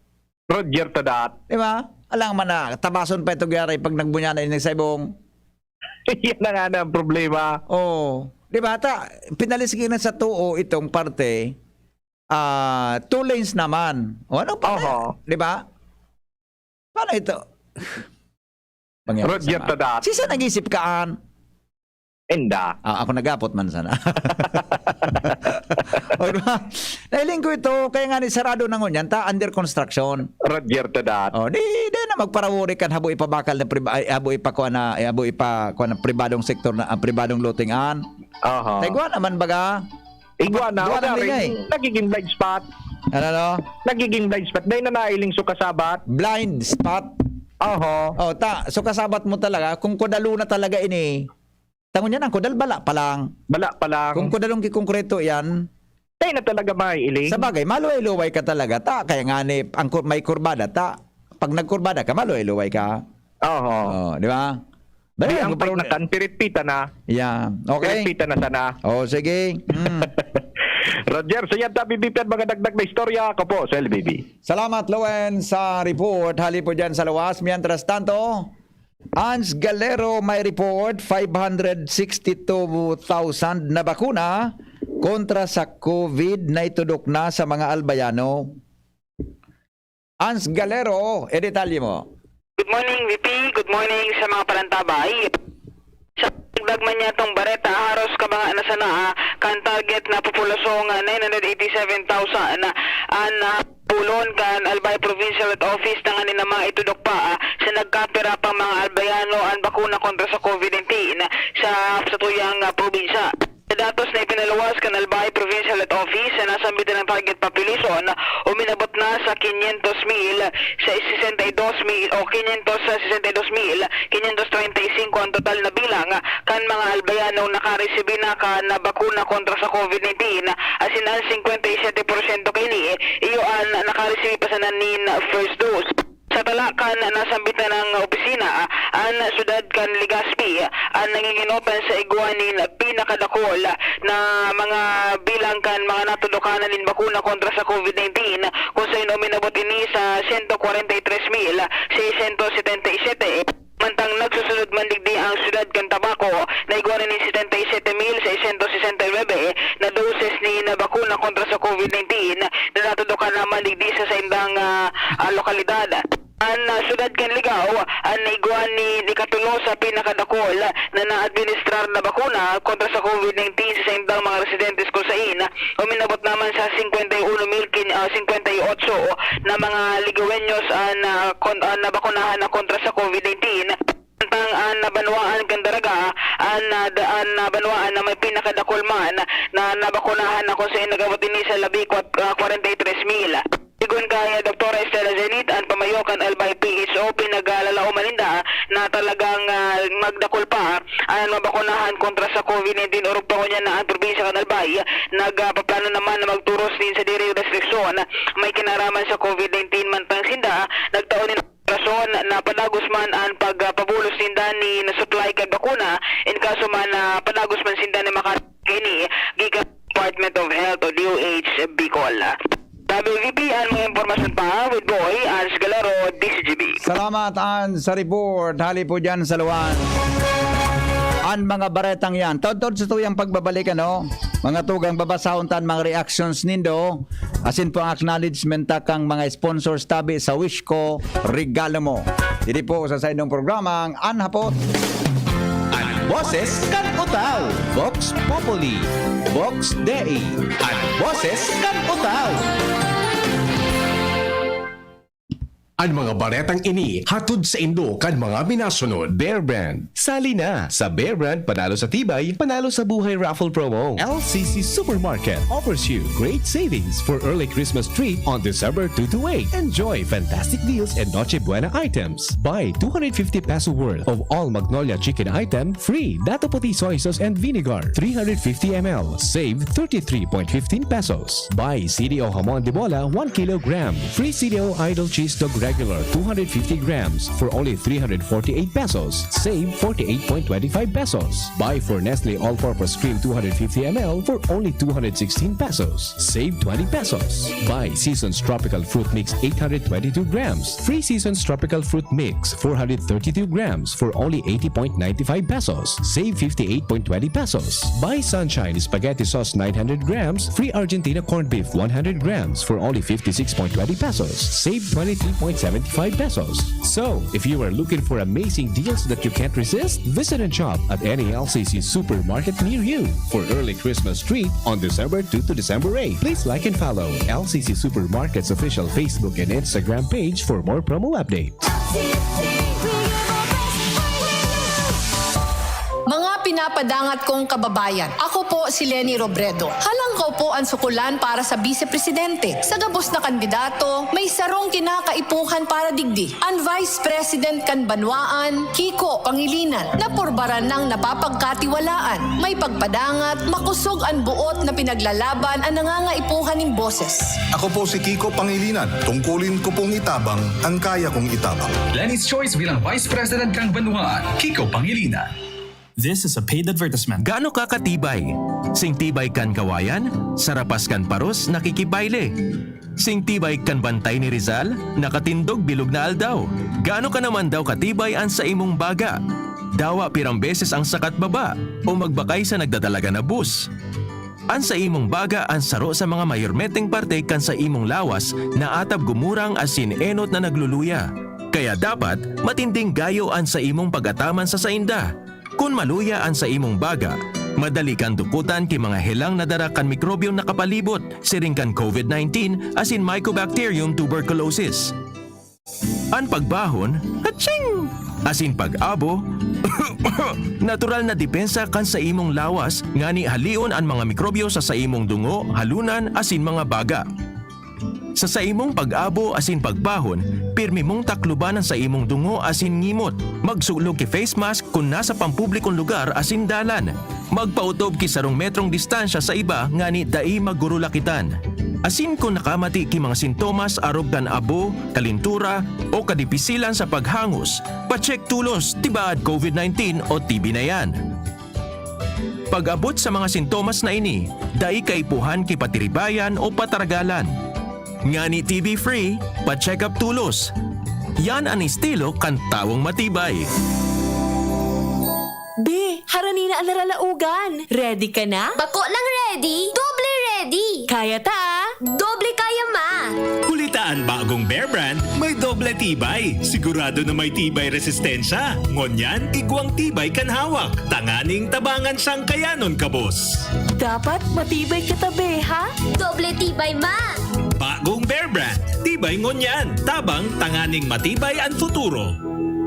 Roger to that. Di ba? Alang man na, tabason pa ito gyari pag nagbunya na yung saibong. Yan na nga na ang problema. Oh, di ba? Pinalisgin na sa tuo itong parte, 2 lanes naman. O ano pa? Oho. Di ba? Paano ito? Roger to that. Sisa nag-isip kaan? Enda. Ako nagapot man sana. O, diba? Nahiling ko ito, kaya nga ni sarado na ngunyan, under construction. Roger to that. O, di na magparawuri kan habo ipabakal na habo ipakuha na pribadong sektor na pribadong lutingan. Oho. Taigwa naman baga. Iguana, Duwa ng rin, lingay. nagiging blind spot. Ano no? Nagiging blind spot. Dahil na nailing sukasabat. Blind spot. Oho. O, so kasabat mo talaga, kung kodalo na talaga ini, tangon yan, ang kodal bala pa lang. Bala pa lang. Kung kodalong kikongkreto yan, Dahil na talaga mailing. sa bagay, maluway-luway ka talaga, kaya nga ni, may kurbada, pag nagkurbada ka, maluway-luway ka. Oho. Oh, di ba? Di ang pag natan, pirit-pita na. Yeah, okay. Pirit-pita na sana. Oh, sige. Roger, so yan tabi BP at mga dagdag na istorya. Ako po, sa LBB. Salamat, Lowen, sa report. Hali po dyan sa lawas. Mientras tanto, Ans Galero may report 562,000 na bakuna kontra sa COVID na itudok na sa mga albayano. Ans Galero, detalye mo. Good morning, VP. Good morning sa mga palantabay. Sa pagdagman niya itong bareta, haros ka mga nasana kan target na populasyon 987,000 na pulon kan Albay Provincial Office na nga ni na mga itudok pa sa nagkapira pang mga albayano ang bakuna kontra sa COVID-19 sa tuyang probinsya. Sa datos na ipinaluwas kan Albay Provincial Office na nasambit ng target target population uminabot na sa 500,000 sa 62,000 o 562,535 ang total na bilang kan mga albayanong nakaresibi na kan na bakuna kontra sa COVID-19 asin ang 57% kini iyo ang nakaresibi pa sa nanin first dose. Sa talakan nasambitan ng opisina ang syudad kan Legazpi ang nanginginotan sa iguanin pinakadakol na mga bilang kan mga natudukanan din bakuna kontra sa COVID-19 kung sa uminabot ini sa 143,677. Mantang nagsusunod man digdi ang syudad kan Tabaco na iguanan ni 77,669 na doses ni na bakuna kontra sa COVID-19 na natudukan naman digdi sa indang lokalidad. Ang syudad kan Ligao ang naiguan ni Katulo sa pinakadakol na na-administrar na bakuna kontra sa COVID-19 sa indang mga residentes kung saan uminabot naman sa 51,058 na mga ligawenyos na bakunahan na kontra sa COVID-19. Ang nabanwaan kan Daraga ang nabanwaan na may pinakadakol man na nabakunahan na kung saan nagabot din sa labi 43,000. Sigun kaya Dr. Estela Zenit ang pamayokan Albay PHO pinag-alala umaninda na talagang magdakol pa ang mabakunahan kontra sa COVID-19 urog pa ko niya na ang probinsya kan Albay nagpaplano naman na magturos din sa diri restriksyon may kinaraman sa COVID-19 mantang sinda nagtaon din rason na padagos man ang pagpabulos sinda ni na supply kay bakuna in kaso man padagos man sinda ni makakini gikan Department of Health o DOH Bicol. WVP ang mga impormasyon pa with Boy Ans Galaro, DCGB. Salamat An sa report. Hali po dyan sa luwan. An mga baretang yan. Tod sa tuyang pagbabalik mga tugang babasahon tan mga reactions nindo. Asin po ang acknowledgement kang mga sponsors tabi sa wish ko regalo mo. Dili po sa saydong programang An Hapot. Ang boses kan utaw, Vox Populi, Vox Dei. Ang boses kan utaw. Ang mga baretang ini hatod sa Indo kan mga minasunod. Bear Brand. Sali na sa Bear Brand, panalo sa tibay, panalo sa buhay raffle promo. LCC Supermarket offers you great savings for early Christmas treat on December 2 to 8. Enjoy fantastic deals and Noche Buena items. Buy 250 peso worth of all Magnolia chicken item, free Dato Puti soy sauce and vinegar, 350 ml. Save 33.15 pesos. Buy CDO Hamon de Bola 1 kilogram, free CDO Idol Cheese Dog regular 250 grams for only 348 pesos. Save 48.25 pesos. Buy for Nestle All-Purpose Cream 250 ml for only 216 pesos. Save 20 pesos. Buy Seasons Tropical Fruit Mix 822 grams. Free Seasons Tropical Fruit Mix 432 grams for only 80.95 pesos. Save 58.20 pesos. Buy Sunshine Spaghetti Sauce 900 grams. Free Argentina Corned Beef 100 grams for only 56.20 pesos. Save 23.75 pesos. So, if you are looking for amazing deals that you can't resist, visit and shop at any LCC supermarket near you for early Christmas treat on December 2 to December 8. Please like and follow LCC Supermarket's official Facebook and Instagram page for more promo updates. Mga pinapadangat kong kababayan, ako po si Leni Robredo. Halangkaw po ang sukulan para sa Vice-Presidente. Sa gabos na kandidato, may sarong kinakaipuhan para digdi. Ang Vice President kan Banwaan, Kiko Pangilinan, na purbaran ng napapagkatiwalaan. May pagpadangat, makusog ang buot na pinaglalaban ang nangangaipuhan ng boses. Ako po si Kiko Pangilinan. Tungkulin ko pong itabang ang kaya kong itabang. Lenny's Choice bilang Vice President kang Banwaan, Kiko Pangilinan. This is a paid advertisement. Gaano ka katibay? Sing tibay kan kawayan, sarapas kan paros, nakikibayle. Sing tibay kan bantay ni Rizal, nakatindog bilog na aldaw. Gaano ka naman daw katibay ang sa imong baga? Dawa pirang beses ang sakat baba o magbakay sa nagdadalaga na bus. An sa imong baga ang saro sa mga mayormeteng parte kan sa imong lawas na atab gumurang asin enot na nagluluya. Kaya dapat matinding gayo an sa imong pagataman sa sainda. Kung maluya an sa imong baga, madali kan dukutan ki mga helang nadara kan mikrobyong nakapalibot, siring kan COVID-19 asin Mycobacterium tuberculosis. An pagbahon, hatching! asin pag-abo, natural na depensa kan sa imong lawas ngani halion ang mga mikrobyo sa imong dungo, halunan asin mga baga. Sa imong pag-abo asin pagbahon, pirmi mong taklubanan sa imong dungo asin ngimot. Magsulog ki face mask kung nasa pampublikong lugar asin dalan. Magpautob ki sarong metrong distansya sa iba ngani dai magurulakitan. Asin kung nakamati ki mga sintomas arog kan abo, kalintura o kadipisilan sa paghangos, pacheck tulos tibaad COVID-19 o TB na yan. Pag-abot sa mga sintomas na ini, dai kaipuhan ki patiribayan o pataragalan. Ngani TB-free, pa-check up tulos. Yan ang estilo kan tawong matibay. Be, harani na ang naralaugan. Ready ka na? Bako lang ready. Doble ready. Kaya ta? Doble kaya ma. Kulitaan bagong Bear Brand, may doble tibay. Sigurado na may tibay resistensya. Ngonyan, igwang tibay kan hawak. Tanganing tabangan siyang kayanon kabos. Dapat matibay ka tabi, ha? Doble tibay ma. Bagong Bear Brand, tibay ngonyan. Tabang tanganing matibay ang futuro.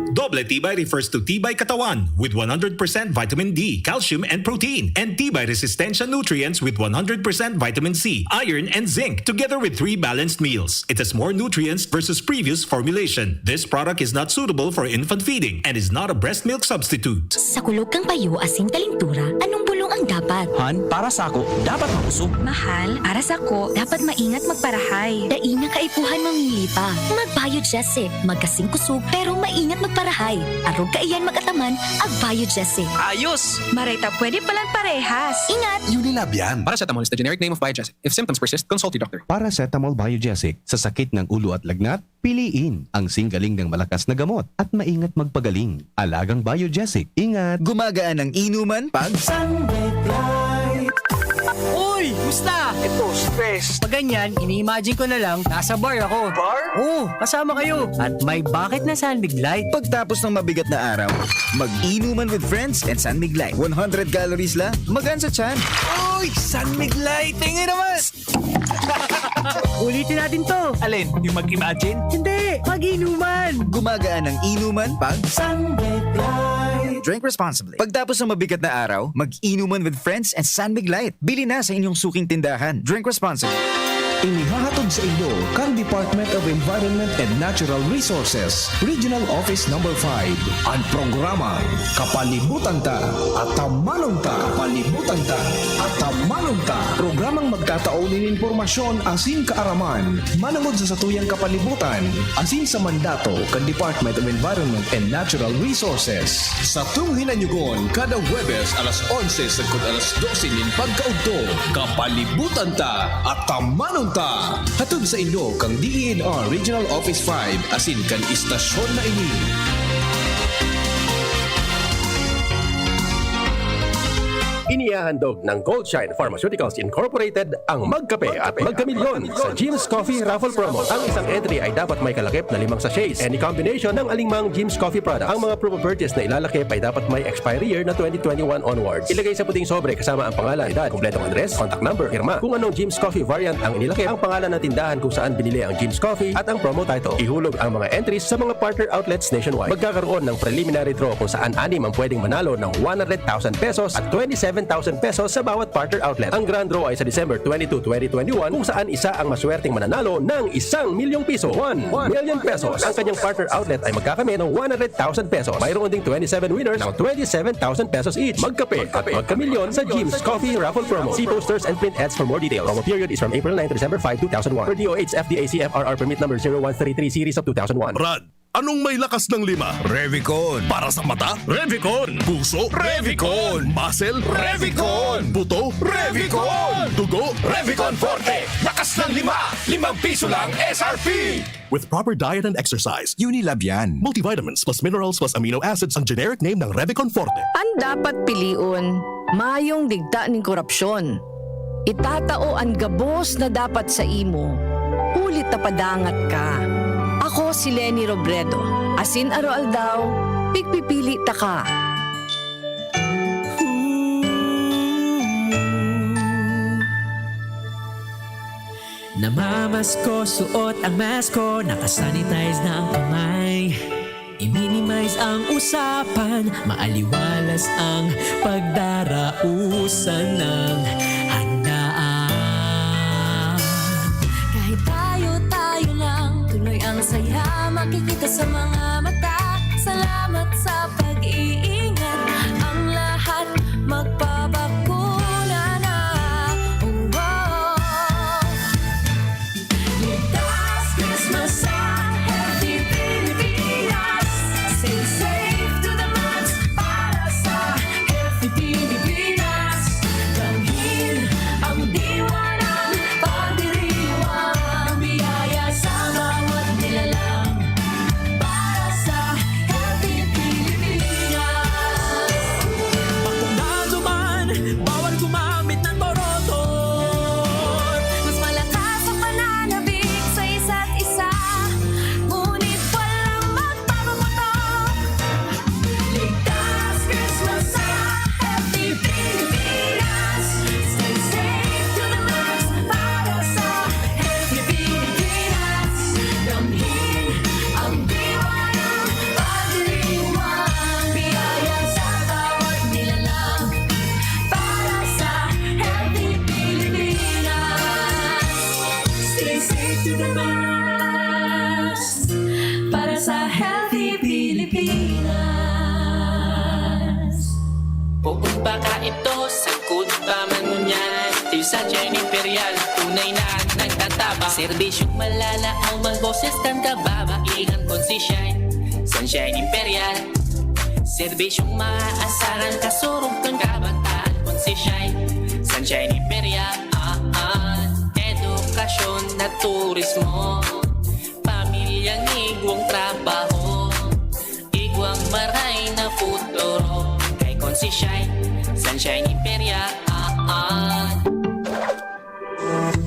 Doble tibay refers to tibay katawan with 100% vitamin D, calcium, and protein, and tibay resistensya nutrients with 100% vitamin C, iron, and zinc, together with 3 balanced meals. It has more nutrients versus previous formulation. This product is not suitable for infant feeding and is not a breast milk substitute. Sa kulog kang payo asing kalintura, anong bulong ang dapat? Han, para sa ako, dapat makusog. Mahal, para sa ko, dapat maingat magparahay. Dai nga kaipuhan mamili pa. Mag-Biogesic, magkasing kusog, pero maingat magparahay. Arog ka iyan mag-ataman, ag-Biogesic. Ayos! Marita, pwede palang parehas. Ingat! Unilab yan. Paracetamol is the generic name of Biogesic. If symptoms persist, consult your doctor. Paracetamol Biogesic. Sa sakit ng ulo at lagnat, piliin ang singgaling ng malakas na gamot at maingat magpagaling. Alagang Biogesic. Ingat! Gumagaan ang inuman pag Uy! Musta? Ito, stress. Pag ganyan, ini-imagine ko na lang, nasa bar ako. Bar? Oo, kasama kayo. At may bucket na Sunbig Light. Pagtapos ng mabigat na araw, mag-inuman with friends and Sunmig Light. 100 calories lang, magaan sa tiyan. Uy! Sunbig Light! Tingin naman! Ulitin natin to. Alin? Yung mag-imagine? Hindi! Mag-inuman! Gumagaan ang inuman pag Sunmig Light. Drink responsibly. Pagtapos ng mabigat na araw, mag-inuman with friends and Sunmig Light. Bili na sa inyong suking tindahan. Drink responsibly. Inihahatod sa inyo kang Department of Environment and Natural Resources, Regional Office No. 5. Ang programa, Kapalibutan Ta at Tamanong Ta. Kapalibutan Ta at Tamanong Ta. Programang magtataon ng impormasyon asin kaaraman, manangod sa satuyang kapalibutan, asin sa mandato kan Department of Environment and Natural Resources. Sa tunghinanyugon, kada Huwebes alas 11 sagkod alas 12 nin pagkaugto, Kapalibutan Ta at Tamanong Ta. Hatod sa inyo kang DENR Regional Office 5 asin kan istasyon na ini. Inihahandog ng Goldshine Pharmaceuticals Incorporated ang Magkape at Magkamilyon sa Jim's Coffee Raffle Promo. Ang isang entry ay dapat may kalakip na 5 sachets. Any combination ng alingmang Jim's Coffee product. Ang mga promo purchase na ilalakip ay dapat may expiry year na 2021 onwards. Ilagay sa puting sobre kasama ang pangalan, edad, kumpletong address, contact number, firma. Kung anong Jim's Coffee variant ang inilakip, ang pangalan ng tindahan kung saan binili ang Jim's Coffee at ang promo title. Ihulog ang mga entries sa mga partner outlets nationwide. Magkakaroon ng preliminary draw kung saan 6 ang pwedeng manalo ng 100,000 pesos at 27,000 pesos sa bawat partner outlet. Ang grand draw ay sa December 22, 2021 kung saan isa ang maswerteng mananalo ng 1 milyong piso. 1 million pesos. Ang kanyang partner outlet ay magkakamit ng 100,000 pesos. Mayroon ding 27 winners ng 27,000 pesos each. Magkape at magkamilyon sa Jim's Coffee Raffle Promo. See posters and print ads for more details. Promo period is from April 9 to December 5, 2001. Per DOH FDA CFRR permit number 0133 series of 2001. Brad, anong may lakas ng 5? Revicon. Para sa mata? Revicon. Puso? Revicon. Muscle? Revicon. Buto? Revicon. Dugo? Revicon Forte. Lakas ng 5. 5 piso lang SRP. With proper diet and exercise, Unilab yan. Multivitamins plus minerals plus amino acids ang generic name ng Revicon Forte. Ang dapat piliun, mayong digta ng korupsyon. Itatao ang gabos na dapat sa imo. Ulit tapadangat ka. Ako si Leni Robredo. Asin aroal daw, pigpipili ta ka. Namamasko, suot ang mask ko, nakasanitize na ang kamay. I-minimize ang usapan, maaliwalas ang pagdarausan ng handaan. Kahit tayo lang, tuloy ang saya makikita sa mga mata. Salamat sa pag-iingat, ang lahat magpabakuna na. Oh, oh. Ligtas Christmas sa Healthy Pilipinas. Stay safe to the max para sa Healthy Pilipinas. Damhin ang diwa ng pagdiriwang, biyaya sa bawat nilalang para sa Healthy Pilipinas. Bakunado man, bawal gumamit ng boroton. Mas malakas ang pananabik sa isa't isa, ngunit walang magpapaputo. Ligtas Christmas sa Healthy Pilipinas. Stay safe to the max para sa Healthy Pilipinas. Damhin ang diwa ng pagdiriwang, biyaya sa bawat nilalang para sa Healthy Pilipinas. Stay safe to the max para sa Healthy Pilipinas. Buong baka ito, sangkot pa man ngunyan. Tayo sa China Imperial, tunay na nagtataba. Serbisyong malala ang mga boses kang kababa. Iingat ko si Shine, Sunshine Imperial. Serbisyong maaasaran, kasurong kang kabataan kung si Shine, Sunshine Imperial. Edukasyon na turismo, pamilyang igwang trabaho, igwang maray na futuro. Kay kon si Shine, Sunshine Imperial.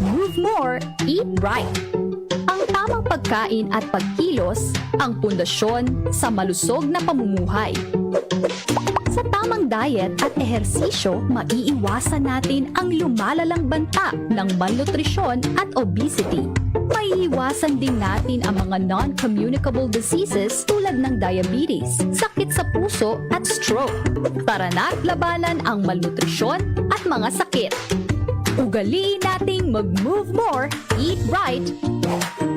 Move more, eat right. Ang tamang pagkain at pagkilos ang pundasyon sa malusog na pamumuhay. Sa tamang diet at ehersisyo, maiiwasan natin ang lumalalang banta ng malnutrisyon at obesity. Maiiwasan din natin ang mga non-communicable diseases tulad ng diabetes, sakit sa puso at stroke. Tara na't labanan ang malnutrisyon at mga sakit. Ugaliin nating mag-move more, eat right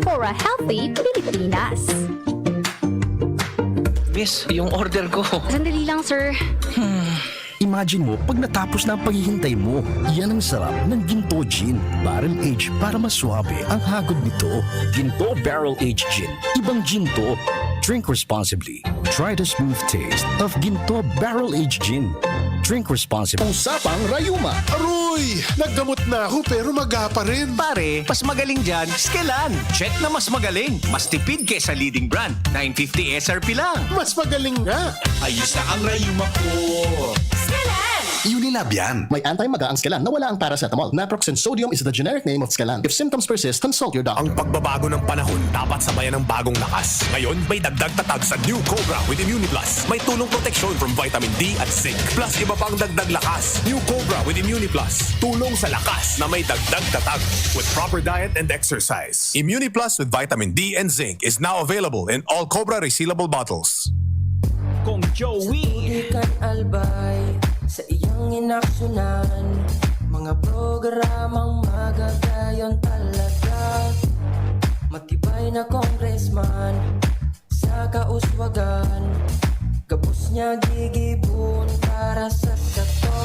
for a healthy Pilipinas. Miss, yung order ko. Sandali lang, sir. Imagine mo, pag natapos na ang paghihintay mo, yan ang sarap ng Ginto Gin. Barrel Aged para mas suabe ang hagod nito. Ginto Barrel Aged Gin. Ibang ginto. Drink responsibly. Try the smooth taste of Ginto Barrel Aged Gin. Drink responsibly. Usapang Rayuma. Aroy! Naggamot na ako pero maga pa rin. Pare, mas magaling dyan, Skelan. Check na mas magaling. Mas tipid kesa leading brand. 950 SRP lang. Mas magaling nga. Ayos na ang Rayuma ko. Unilab yan. May anti-maga ang Skelan na wala ang paracetamol. Naproxen sodium is the generic name of Skelan. If symptoms persist, consult your doctor. Ang pagbabago ng panahon dapat sabayan ng bagong lakas. Ngayon, may dagdag tatag sa New Cobra with ImmuniPlus. May tulong proteksyon from vitamin D at zinc. Plus iba pang dagdag lakas. New Cobra with ImmuniPlus. Tulong sa lakas na may dagdag tatag with proper diet and exercise. ImmuniPlus with vitamin D and zinc is now available in all Cobra resealable bottles. Kong Joey albay sa iyang inaksyonan, mga programang magagayon talaga. Matibay na congressman sa kauswagan, gabos niya gigibon para sa kato.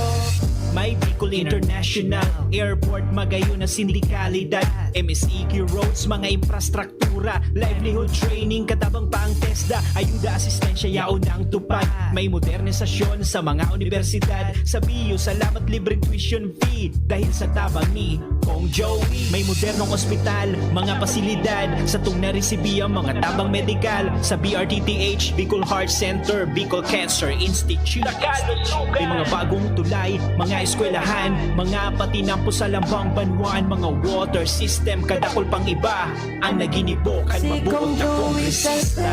May Bicol International Airport, magayon na sindikalidad, MSEQ roads, mga infrastruktura, livelihood training, katabang pa ang TESDA, ayuda, asistensya, yaon ang tupad. May modernisasyon sa mga universidad, sa BIU, salamat libreng tuition fee, dahil sa tabang ni Kong Joey. May modernong ospital, mga pasilidad, sa tung naresibiya, mga tabang medical, sa BRTTH, Bicol Heart Center, Bicol Cancer Institute. May mga bagong tulay, mga eskwelahan, mga patinampo sa lambang banwan, mga water system, kadakol pang iba ang naginibokan mabuot na kongresista.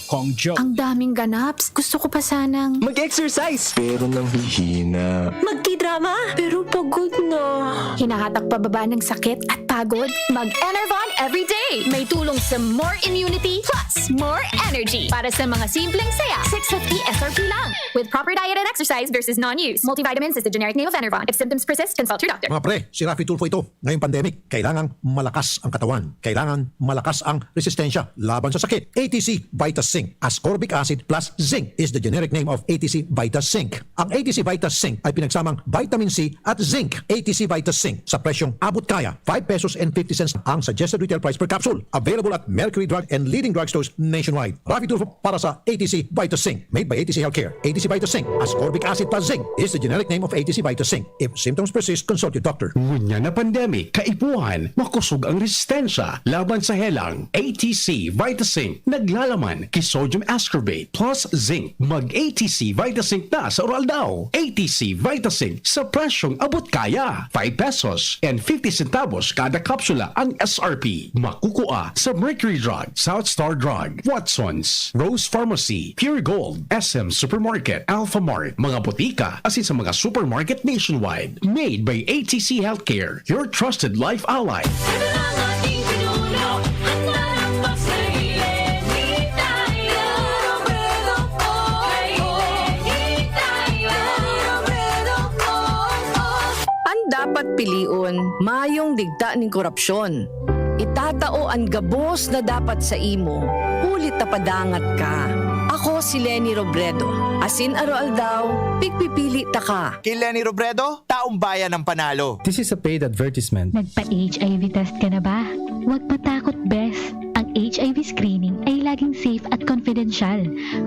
Kong Jo. Ang daming ganaps. Gusto ko pa sanang Mag-exercise! Pero nang hihina. Mag-K-drama programa, pero pagod na. Hinahatak pababa ng sakit at pagod? Mag-Enervon everyday! May tulong sa more immunity plus more energy. Para sa mga simpleng saya, 650 SRP lang. With proper diet and exercise versus non-use. Multivitamins is the generic name of Enervon. If symptoms persist, consult your doctor. Mga pre, si Rafi Tulfo ito. Ngayong pandemic, kailangang malakas ang katawan. Kailangan malakas ang resistensya laban sa sakit. ATC Vita Zinc. Ascorbic acid plus zinc is the generic name of ATC Vita Zinc. Ang ATC Vita Zinc ay pinagsamang vitamin C at zinc. ATC Vita Zinc sa presyong abot kaya. 5 pesos and 50 cents ang suggested retail price per capsule. Available at Mercury Drug and leading drugstores nationwide. Rafi Tulfo para sa ATC Vita Zinc. Made by ATC Healthcare. ATC Vita Zinc. Ascorbic acid plus zinc is the generic name of ATC Vita Zinc. If symptoms persist, consult your doctor. Ngunya na pandemic, kaipuhan, makusog ang resistensya laban sa helang. ATC Vitazinc, naglalaman kay sodium ascorbate plus zinc. Mag-ATC Vitazinc na sa oral daw. ATC Vitazinc sa presyong abot kaya. 5 pesos and 50 centavos kada kapsula ang SRP. Makukuha sa Mercury Drug, South Star Drug, Watsons, Rose Pharmacy, Pure Gold, SM Supermarket, Alpha Mart, mga botika, asin sa mga supermarket nationwide. Made by ATC Healthcare, your trusted life ally. Ang dapat piliun, mayong digta ning korupsyon. Itatao ang gabos na dapat sa imo, ulit tapadangat ka. Ako si Lenny Robredo. Asin aroal daw, pigpipili ta ka. Kay Lenny Robredo, taong bayan ng panalo. This is a paid advertisement. Nagpa-HIV test ka na ba? Huwag matakot, Bes. Ang HIV screening ay laging safe at confidential.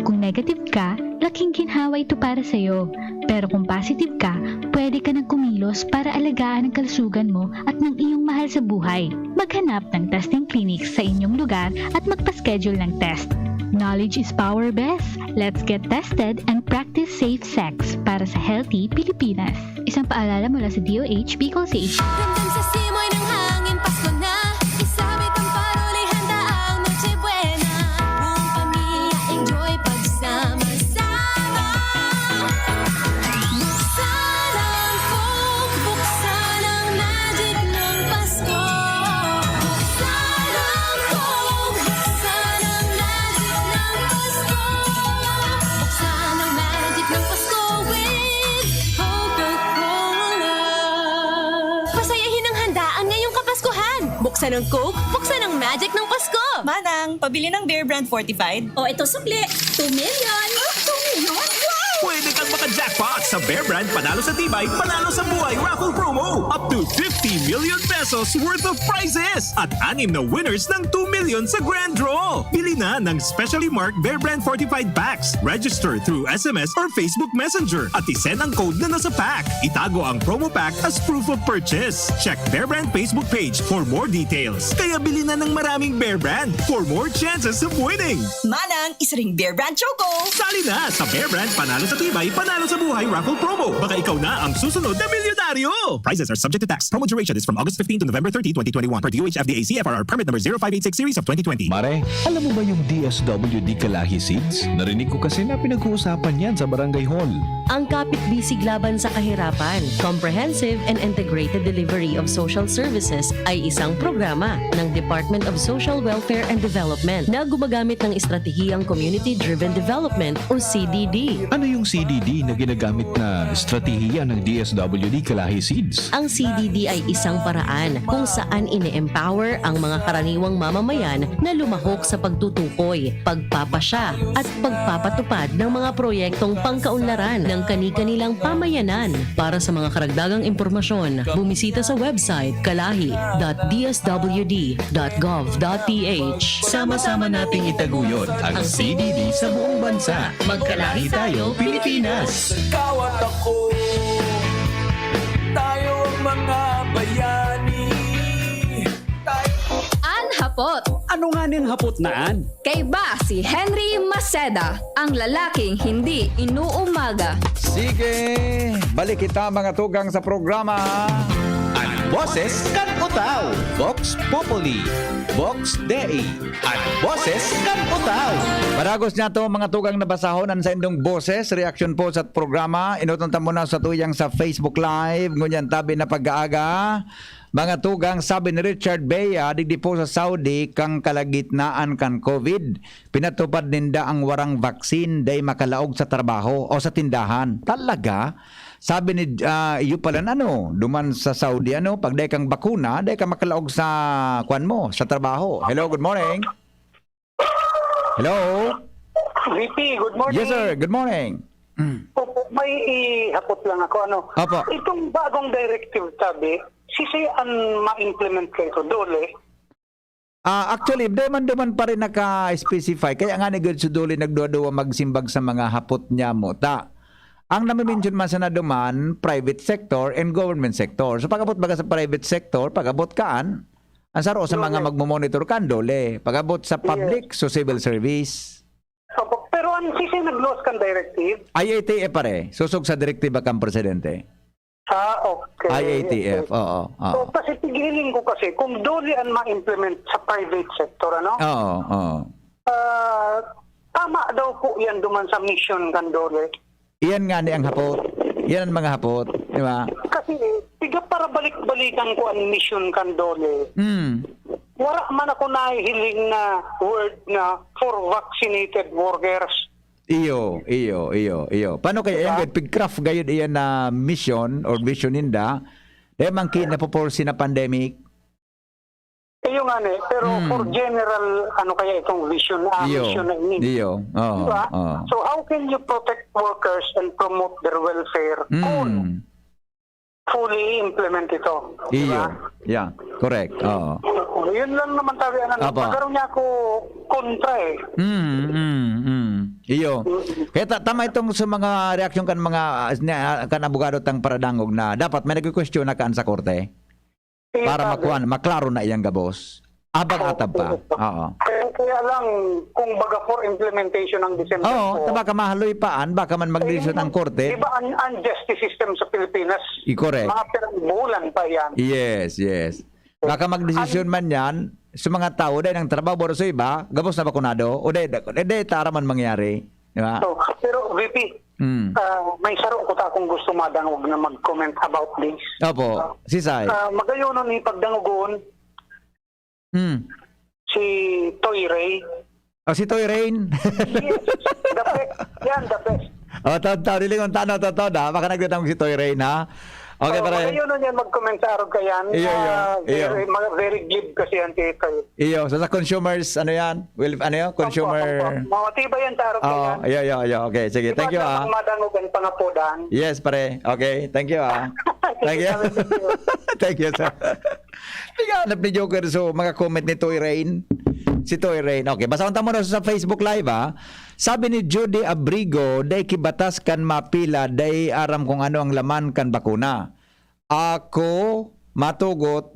Kung negative ka, laking ginhawa ito para sa'yo. Pero kung positive ka, pwede ka nang kumilos para alagaan ang kalusugan mo at ng iyong mahal sa buhay. Maghanap ng testing clinics sa inyong lugar at magpa-schedule ng test. Knowledge is power, Bes. Let's get tested and practice safe sex para sa healthy Pilipinas. Isang paalala mula sa DOH, Bicol Safety. Ramdam sa simoy ng hangin, Pasko na. Isabit ang parol, ihanda ang Noche Buena. Buong pamilya, enjoy pagsama-sama. Buksan ang Coke, buksan ang magic ng Pasko. Buksan ang Coke, buksan ang magic ng Pasko. Buksan ang magic ng Pasko with Coca-Cola. Pasayahin ang handaan ngayong Kapaskuhan. Buksan ang Coke, buksan ang magic ng Pasko. Manang, pabili ng Bear Brand Fortified. O ito sukli, 2 million. 2 million? Wow! Pwede kang maka-jackpot sa Bear Brand Panalo sa Tibay, Panalo sa Buhay Raffle Promo. Up to 50 million pesos worth of prizes. At 6 na winners ng 2 million sa Grand Draw. Bili na ng specially marked Bear Brand Fortified packs. Register through SMS or Facebook Messenger. At isend ang code na nasa pack. Itago ang promo pack as proof of purchase. Check Bear Brand Facebook page for more details. Kaya bili na ng maraming Bear Brand for more chances of winning. Manang, isa ring Bear Brand Choco. Sali na sa Bear Brand Panalo sa Tibay, Panalo sa Buhay Raffle Promo. Baka ikaw na ang susunod na milyonaryo. Prizes are subject to tax. Promo duration is from August 15 to November 30, 2021 per DOH FDA CFRR permit number 0586 series of 2020. Mare, alam mo ba yung DSWD Kalahi Seeds? Narinig ko kasi na pinag-uusapan yan sa Barangay Hall. Ang Kapit Bisig Laban sa Kahirapan, Comprehensive and Integrated Delivery of Social Services ay isang programa ng Department of Social Welfare and Development na gumagamit ng estratehiyang Community-Driven Development o CDD. Ano yung CDD na ginagamit na estratehiya ng DSWD Kalahi Seeds? Ang CDD ay isang paraan kung saan ine-empower ang mga karaniwang mamamayan na lumahok sa pagtutukoy, pagpapasya at pagpapatupad ng mga proyektong pangkaunlaran ng kani-kanilang pamayanan. Para sa mga karagdagang impormasyon, bumisita sa website kalahi.dswd.gov.ph. Sama-sama nating itaguyod ang CDD sa buong bansa. Magkalahi tayo, Pilipinas! Ikaw at ako, tayo ang mga bayani. Anhapot. Ano nga niyang hapot naan? Kay ba si Henry Maceda, ang lalaking hindi inuumaga. Sige, balik kita mga tugang sa programa. Ang boses kan Utaw, Vox Populi, Vox Dei, at Boses kan Utaw. Paragos niya to mga tugang nabasahon sa indong boses, reaction po sa programa. Inutunta mo na sa tuyang sa Facebook Live. Ngunyan tabi na pag-aaga. Mga tugang, sabi ni Richard Bea, digdi po sa Saudi kang kalagitnaan kan COVID. Pinatupad ninda ang warang vaksin day makalaog sa trabaho o sa tindahan. Talaga? Sabi ni iyo pala duman sa Saudi pag day kang bakuna, day ka makalaog sa kwan mo, sa trabaho. Hello, good morning. Hello. VP, good morning. Yes sir, good morning. Opo, may ihapot lang ako. Opo. Itong bagong directive sabi, sisian ma-implement kayo dole. Actually, duman pa rin naka-specify. Kaya nga ni Good Suduli nagduwa magsimbag sa mga hapot niya mo. Ang nami-mention man sa naduman, private sector and government sector. So pag-abot baga sa private sector, pag-abot kaan, ang saro sa mga magmomonitor kan, dole. Pag-abot sa public, so civil service. Opo, pero ang sisi nag-loss kan directive? IATF pare, susog sa direktiba kang presidente. Okay. IATF, oo. So, kasi pigiling ko kasi, kung dole ang ma-implement sa private sector, Oo. Tama daw po yan duman sa mission kan dole. Iyan nga ni ang hapot. Yan ang mga hapot. Di ba? Kasi, tiga para balik-balikan ko ang mission kan dole. Wala man ako nahihiling na word na for vaccinated workers. Iyo. Paano kaya yan? Pigcraft gayud iyan na mission or vision ninda. Dahil mangkin na poporsi na pandemic. Iyo nga pero for general, kaya itong vision mission na ini. Iyo. Diba? So how can you protect workers and promote their welfare kung fully implement ito? Iyo. Yeah, correct. Oo. Yun lang naman tayo. Pagkaroon niya ako kontra Iyo. Kaya tama itong sa mga reaksyon kan mga kan abogado tang paradangog na dapat may nagko-question na kaan sa korte para maklaro na iyang gabos. Abang-atab pa. Oo. Kaya lang, kung baga for implementation ng December baka mahaloy paan, baka man mag-decision ang korte. Diba ang justice system sa Pilipinas? Correct. Mga bulan pa yan. Yes. Baka mag-decision man yan sa mga tao dahil ng trabaho boro sa iba, gabos na bakunado, o dahil tara man mangyari. Diba? So, pero VP, may saro ko akong gusto madangog na mag-comment about this. Opo, Sisay. Magayon ni pagdangogon, si Toy Ray. Si Toy Rain? Yes, the best. Yan, the best. Tao, nilingon tano, baka nagtatang si Toy Rain, ha? Okay, pare. Magayon yan mag-comment sa arog kayan. Very glib kasi yan si Toy. Iyo, so sa consumers, yan? Consumer... Mawatiba yan sa arog kayan. Iyo, okay, sige, thank you, ha? Madangogan pangapodan. Yes, pare. Okay, thank you, ha? Thank you. Thank you, sir. Piganap ni Joker, so mga comment ni Toy Rain. Si Toy Rain. Okay, basahan mo na sa Facebook Live, ha? Sabi ni Judy Abrigo, day kibatas kan mapila, day aram kung ano ang laman kan bakuna. Ako matugot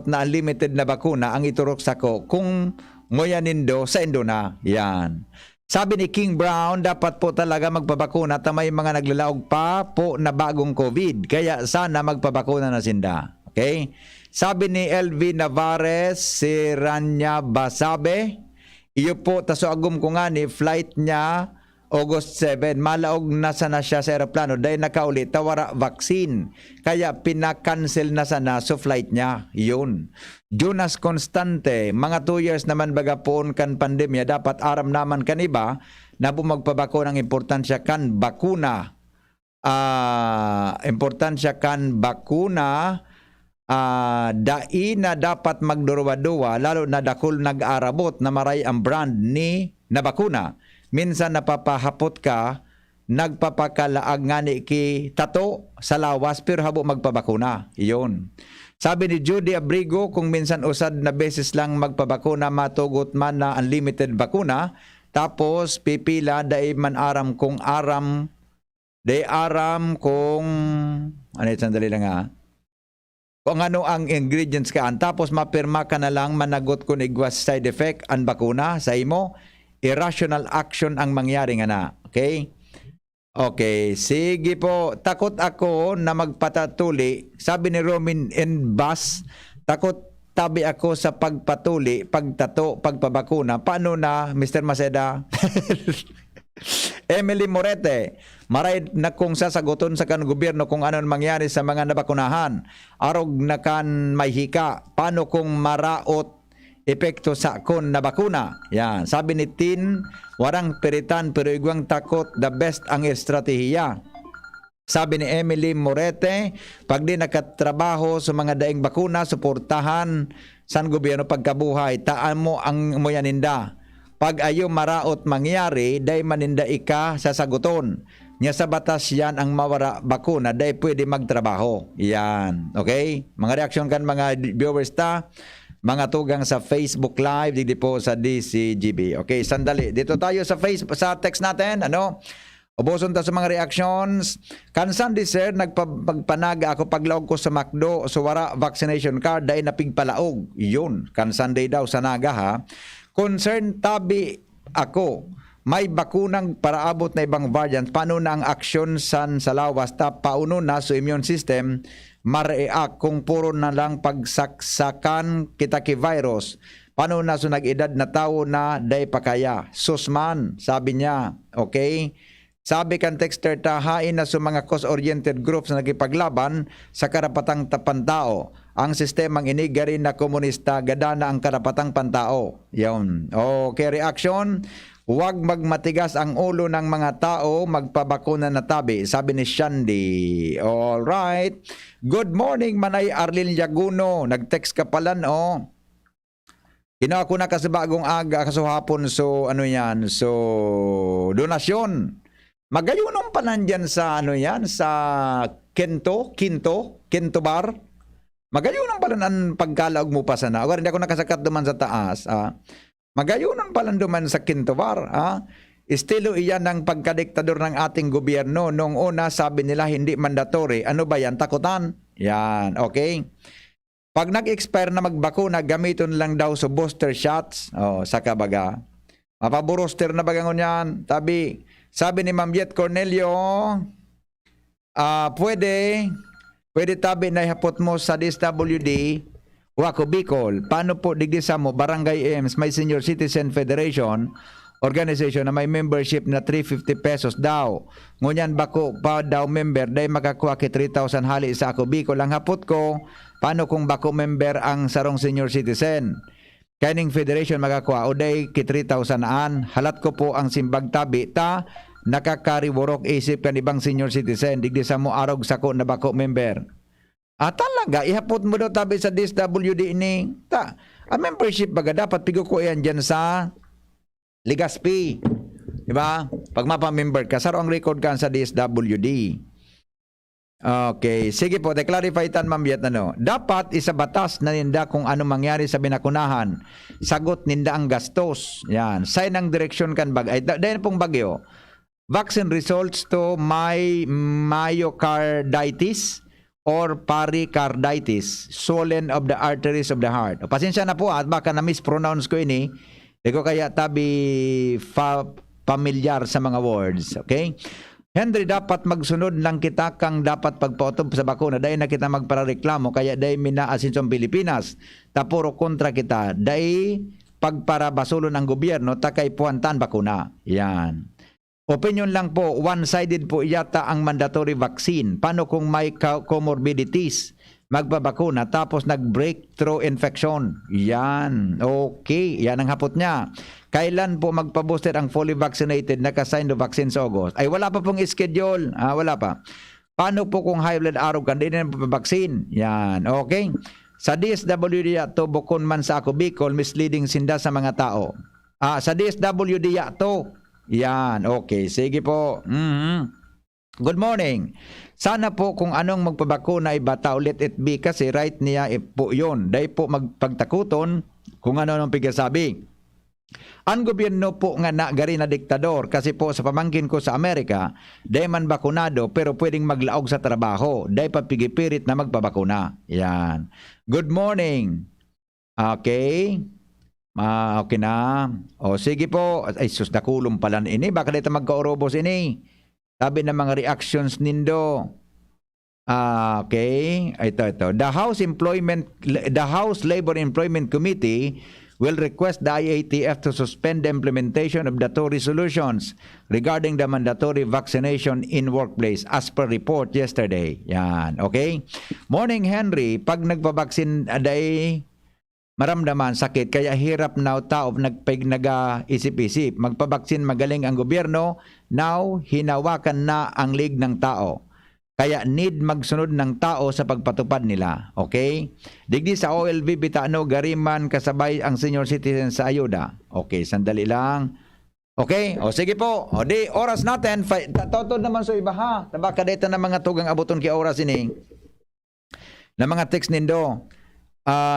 na unlimited na bakuna ang iturok sa ko kung ngoyanindo sa indo na. Yan. Sabi ni King Brown, dapat po talaga magpabakuna at may mga naglalaog pa po na bagong COVID. Kaya sana magpabakuna na sinda. Okay? Sabi ni LV Navarez, si Rania Basabe, iyo po, taso agum ko nga ni flight niya August 7, malaog na sana siya sa aeroplano dahil nakaulit tawara vaccine. Kaya pinakancel na sana so flight niya. Yun. Jonas Constante, mga 2 years naman baga poon kan pandemya, dapat aram naman kan iba na bumagpabako ng importansya kan bakuna. Dai na dapat magduruwa-duwa lalo na dakol nag-arabot na maray ang brand ni na bakuna. Minsan napapahapot ka, nagpapakalaag nga ni ki tato sa lawas pero habo magpabakuna. Iyon. Sabi ni Judy Abrigo, kung minsan usad na beses lang magpabakuna, matugot man na unlimited bakuna, tapos pipila dai man aram kung sandali lang ha. Kung ano ang ingredients kaan, tapos mapirma ka na lang managot kung igwas side effect ang bakuna sa imo, irrational action ang mangyari nga na. Okay? Okay, sige po. Takot ako na magpatatuli. Sabi ni Romin N. Bass, Takot tabi ako sa pagpatuli, pagtato, pagpabakuna. Paano na, Mr. Maceda? Emily Morete, maray na kung sasaguton sa kan gobyerno kung ano mangyari sa mga nabakunahan. Arog na kan may hika. Paano kung maraot epekto sa kon na bakuna? Yan. Sabi ni Tin, warang peritan pero igwang takot, the best ang estratehiya. Sabi ni Emily Morete, pag di nakatrabaho sa mga daing bakuna, suportahan san gobyerno pagkabuhay, taan mo ang muyaninda. Pag ayo maraot mangyari, day maninda ika sa saguton. Nya sa batas yan ang mawara bakuna, day pwede magtrabaho. Yan. Okay? Mga reaksyon kan mga viewers ta, mga tugang sa Facebook Live, di po sa DCGB. Okay, sandali. Dito tayo sa Facebook, sa text natin, ano? Ubuson ta sa mga reactions. Kansan di sir, nagpagpanaga ako paglaog ko sa McDo, so wara vaccination card, day napigpalaog. Yun, kansan day daw sa naga ha. Concern tabi ako, may bakunang para abot na ibang variant, paano na ang aksyon san sa lawas, ta pauno na sa immune system, ma-react kung puro na lang pagsaksakan kita ki virus. Paano na so nag-edad na tao na day pakaya? Susman, sabi niya, okay? Sabi kan texter ta, hain na sa mga cause-oriented groups na nagipaglaban sa karapatang pantao. Ang sistemang inigari na komunista, gada na ang karapatang pantao. Yun. Okay, reaction. Huwag magmatigas ang ulo ng mga tao, magpabakuna na tabi. Sabi ni Shandy. Alright. Good morning, Manay Arlene Yaguno. Nag-text ka pala, no? Ginawa ko na kasi bagong aga, kasuhapon. So, ano yan? So, donasyon. Magayunom pa nandyan sa ano yan, sa Kinto Bar. Magayunom pa ang pagkalaog mo pa sana. Hindi ako nakasakat duman sa taas. Magayunom pa lang duman sa Kinto Bar. Estilo iyan ng pagkadiktador ng ating gobyerno. Noong una sabi nila hindi mandatory. Ano ba yan? Takutan? Yan, okay. Pag nag-expire na magbakuna, gamiton lang daw sa booster shots. Sa kabaga. Mapaburoster na bagangon yan. Sabi ni Ma'am Yet Cornelio, pwede tabi na ihapot mo sa DSWD, Wako Bicol. Paano po digdisa mo, Barangay EMS, may Senior Citizen Federation, organization na may membership na 350 pesos daw. Ngunyan bako pa daw member, day makakuha ki 3,000 hali sa Ako Bicol. Ang hapot ko, paano kung bako member ang sarong Senior Citizen? Kaning federation makakuha o day ki 3,000 an. Halat ko po ang simbag tabi ta nakakariworok isip kan ibang senior citizen digdi sa mo arog sako na bako member. Talaga ihapot mo daw tabi sa DSWD ini. Ang membership baga dapat pigo ko yan dyan sa Ligaspi. Diba? Pag mapa-member ka, saro ang record ka sa DSWD. Okay, sige po, de-clarify tan Ma'am Yet, ano. Dapat isa batas na ninda kung ano mangyari sa binakunahan. Sagot ninda ang gastos. Yan, sign ang direksyon kan bagay. Dahil pong bagyo, vaccine results to myocarditis or pericarditis, swollen of the arteries of the heart. Pasensya na po at baka na-mispronounce ko ini. Di ko kaya tabi familiar sa mga words. Okay? Henry, dapat magsunod lang kita kang dapat pagpautob sa bakuna. Dahil na kita magparareklamo, kaya dahil minaasin sa Pilipinas. Tapuro kontra kita. Dahil pagparabasulon ng gobyerno, takay puwantan bakuna. Yan. Opinion lang po, one-sided po yata ang mandatory vaccine. Paano kung may comorbidities? Magpabakuna tapos nag-breakthrough infection. Yan. Okay. Yan ang hapot niya. Kailan po magpa-booster ang fully vaccinated na ka-sign the vaccine sa August? Ay wala pa pong schedule. Wala pa. Paano po kung high blood arog hindi na vaccine? Yan. Okay. Sa DSWD to bukon man sa Ako Bicol, misleading sinda sa mga tao. Sa DSWD to. Yan. Okay. Sige po. Good morning. Sana po kung anong magpabakuna ay bata let it be kasi right niya po yun. Dahil po magpagtakuton kung ano nang pigasabi. Ang gobyerno po nga gari na diktador kasi po sa pamangkin ko sa Amerika, dahil man bakunado pero pwedeng maglaog sa trabaho. Dahil papigipirit na magpabakuna. Yan. Good morning. Okay. Okay na. Sige po. Ay sus, nakulong pala ini. Baka dito magkaurobos ini. Sabi ng mga reactions nindo. Okay, ito. The House Labor Employment Committee will request the IATF to suspend the implementation of the two resolutions regarding the mandatory vaccination in workplace as per report yesterday. Yan, okay? Morning, Henry. Pag nagpabaksin aday maramdaman sakit kaya hirap now tao nag-isip-isip. Magpabaksin magaling ang gobyerno, now hinawakan na ang lig ng tao. Kaya need magsunod ng tao sa pagpatupad nila. Okay? Digdi sa OLV Bitano, Gariman, kasabay ang senior citizen sa ayuda. Okay, sandali lang. Okay? O sige po. O di, oras natin. Totoo naman sa iba ha. Tabaka dito na mga tugang abuton kay oras ini. Na mga text nindo.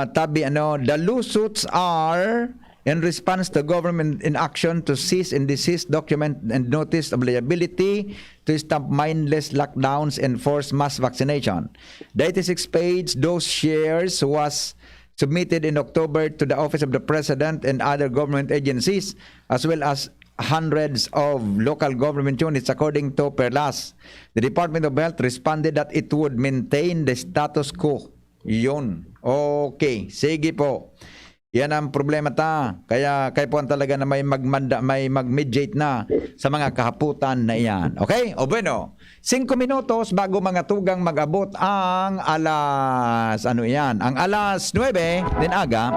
Tabi the lawsuits are in response to government inaction to cease and desist document and notice of liability to stop mindless lockdowns and force mass vaccination. The 86 page dossiers was submitted in October to the Office of the President and other government agencies as well as hundreds of local government units according to Perlas. The Department of Health responded that it would maintain the status quo. Yun. Okay, sige po. Yan ang problema ta. Kaya po talaga na may mag-mediate na sa mga kahaputan na iyan. Okay? O bueno, 5 minutos bago mga tugang mag-abot ang alas, ang alas 9 din aga.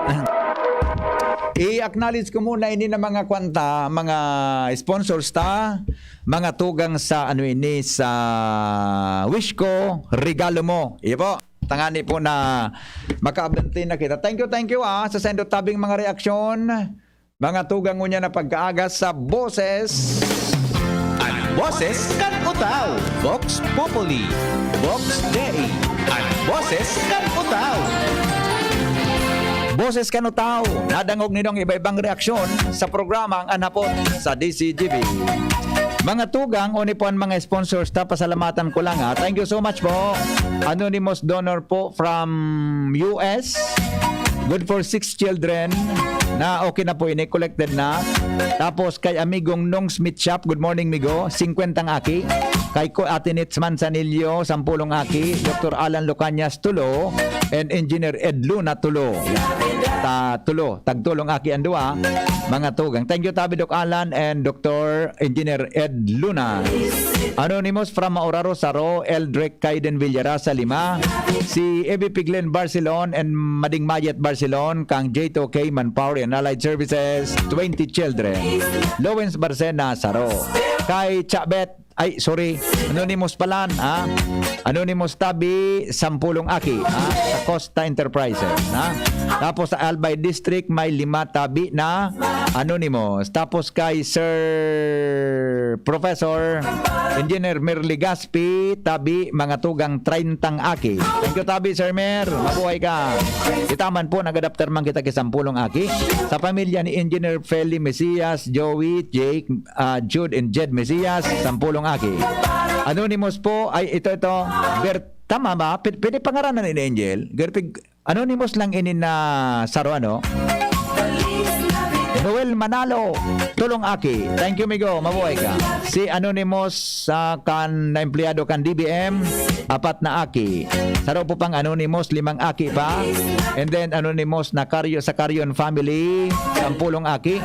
I-acknowledge ko muna ini na mga kwanta, mga sponsors ta, mga tugang sa sa Wish Ko, regalo mo. Iyo po. Tangani po na makaablantin na kita. Thank you sa sendot tabing mga reaksyon. Mga tugang mo niya na pagkaagas sa boses. Ang boses kan utaw. Vox Populi. Vox Dei. Ang boses kan utaw. Boses kanutaw. Nadangog ninong iba-ibang reaksyon sa programang Anapot sa DCGB. Mga tugang, unipuan mga sponsors ta, pasalamatan ko lang ha. Thank you so much po. Anonymous donor po from US. Good for 6 children. Na okay na po ini, collected na. Tapos kay amigong Nong Smith Shop, good morning migo, 50 ang aki. Kay ko Atinits Manzanillo, 10 aki. Dr. Alan Lucanyas, tulo. And Engineer Ed Luna, tulo. Tagtulong aki ang dua. Mga tugang. Thank you Tabi Doc Alan and Dr. Engineer Ed Luna. Anonymous from Mauraro Saro, Eldrick Kaiden Villarasa 5. Si EVP Glenn Barcelon and Mading Mayet Barcelon, kang J2K Manpower and Allied Services, 20 children. Lowens Barcena Saro. Kay Chabet, Anonymous palan, ha? Anonymous Tabi, 10 aki, ha? Sa Costa Enterprises, ha? Tapos sa Albay District, may 5 tabi na Anonymous. Tapos kay Sir Professor Engineer Merly Gaspi, tabi, mga tugang 30 aki. Thank you Tabi, Sir Mer. Mabuhay ka. Itaman po, nag-adapter man kita kay 10 aki. Sa pamilya ni Engineer Feli Mesias, Joey, Jake, Jude, and Jed Mesias, 10 aki. Anonymous po, ito. Tama ba? Pwede pangaranan ni Angel? Anonymous lang ini na saro Noel Manalo, tulong aki. Thank you migo, mabuhay ka. Si Anonymous na empleyado kan DBM, 4 na aki. Saro po pang Anonymous, 5 aki pa. And then Anonymous na sa Carrion family, 10 aki.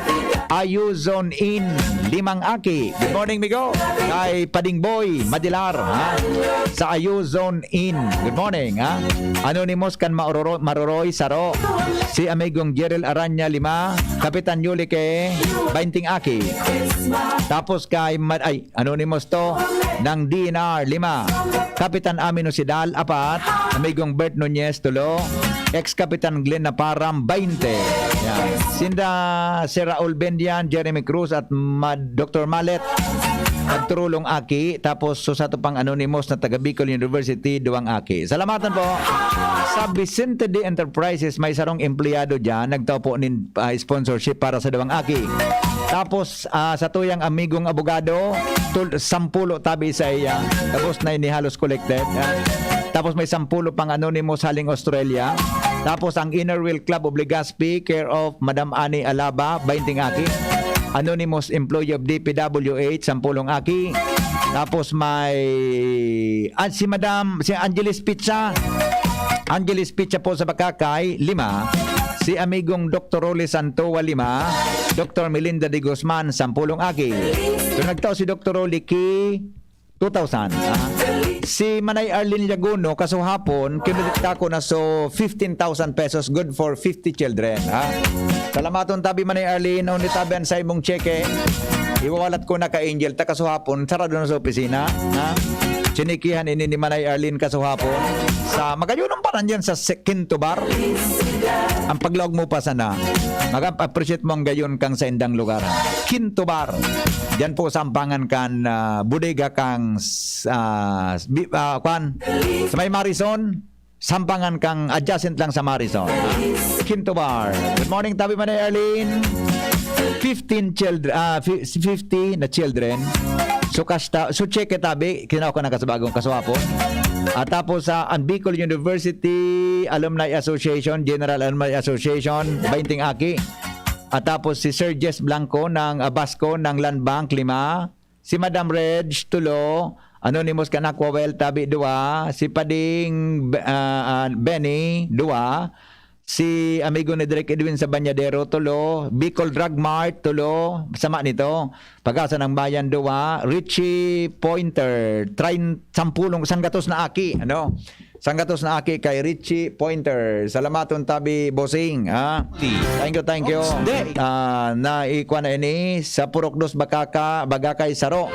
Ayuzon In, 5 aki. Good morning migo. Kay Pading Boy Madilar, ha? Sa Ayuzon In. Good morning, ha? Anonymous kan Maroroy Saro. Si amigong Jerel Aranya 5. Kapitan Yulike 20 aki. Tapos kay Anonymous to ng DNR 5. Kapitan Amino Sidal 4. Amigong Bert Nunez tulo. Ex-Kapitan Glenn Naparam 20. Yan. Sinda si Raul Bendian, Jeremy Cruz at Dr. Malet nagturulong aki. Tapos sa to pang Anonymous na taga Bicol University 2 aki. Salamatan po. Sa Vicente D Enterprises may sarong empleyado dyan, nagtao po nin sponsorship para sa 2 aki. Tapos sa tuyang amigong abogado 10 tabi sa iya. Tapos na ini halos collected. Tapos may 10 pang Anonymous haling Australia. Tapos ang Inner Wheel Club of Legazpi, care of Madam Ani Alaba, 20 aki. Anonymous Employee of DPWH, 10 aki. Tapos may si Angeles Pizza. Angeles Pizza po sa Bakakay, 5. Si amigong Dr. Rolly Santoa, 5. Dr. Melinda de Guzman, 10 aki. So nagtao si Dr. Rolly ki 2,000. Si Manay Arlene Llaguno, kaso hapon, kinulikta ko na so 15,000 pesos, good for 50 children. Salamaton tabi Manay Arlene, only tabihan sa imong cheque. Iwawalat ko na ka Angel, ta kaso hapon, sarado na sa opisina. Chinikihan ini ni Manay Arlene kaso hapon. Sa magayunong paran dyan sa Quinto Bar. Ang paglawag mo pa sana, mag-appreciate mo ang gayon kang sa indang lugar. Quinto Bar. Diyan po sampangan kan bodega kang sa may Marison. Sampangan kang adjacent lang sa Marison. Quinto Bar. Good morning, tabi Manay Arlene. 15 children, 50 na children. So check tabi, kinaw ko na kasabagong kaswapo. At tapos sa Bicol University Alumni Association, General Alumni Association, 20 aki. At tapos si Sir Jess Blanco ng Abasco ng Land Bank, 5. Si Madam Reg, 3. Anonymous Kanakwawel, tabi, 2. Si Pading Benny, 2. Si amigo ni Direk Edwin sa Banyadero, 3. Bicol Drug Mart, 3. Sama nito. Pag-asa ng Bayan, 2. Richie Pointer, 10 sanggatos na aki. Sanggatos na aki kay Richie Pointer. Salamaton tabi bossing. Thank you. Naikuha na ini sa Purokdos Bagakay Saro.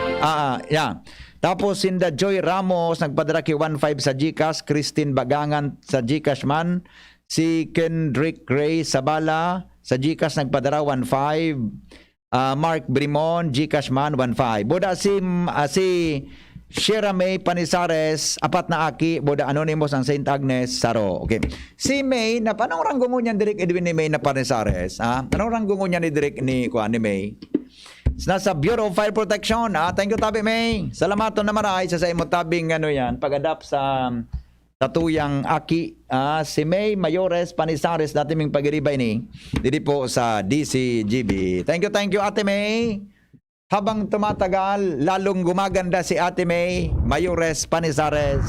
Yeah. Tapos Sinda Joy Ramos nagpadaraki 1.5 sa GCash, Christine Bagangan sa GCash man. Si Kendrick Ray Sabala sa GCash nagpadara 1.5. Mark Brimon, GCash man 1.5. Boda si Shira May Panisares, 4 na aki, boda anonymous ang St. Agnes Saro. Okay. Si May, anong ranggo niya Direk Edwin ni May na Panisares? Anong ranggo niya ni Direk ni May? Nasa Bureau of Fire Protection. Thank you tabi May. Salamaton na maray sa imo tabing yan, pag-adapt sa tatuyang aki. Si May Mayores Panisares dati ming pag-iribay ni dito po sa DCGB. Thank you Ate May. Habang tumatagal, lalong gumaganda si Ate May Mayores Panisares.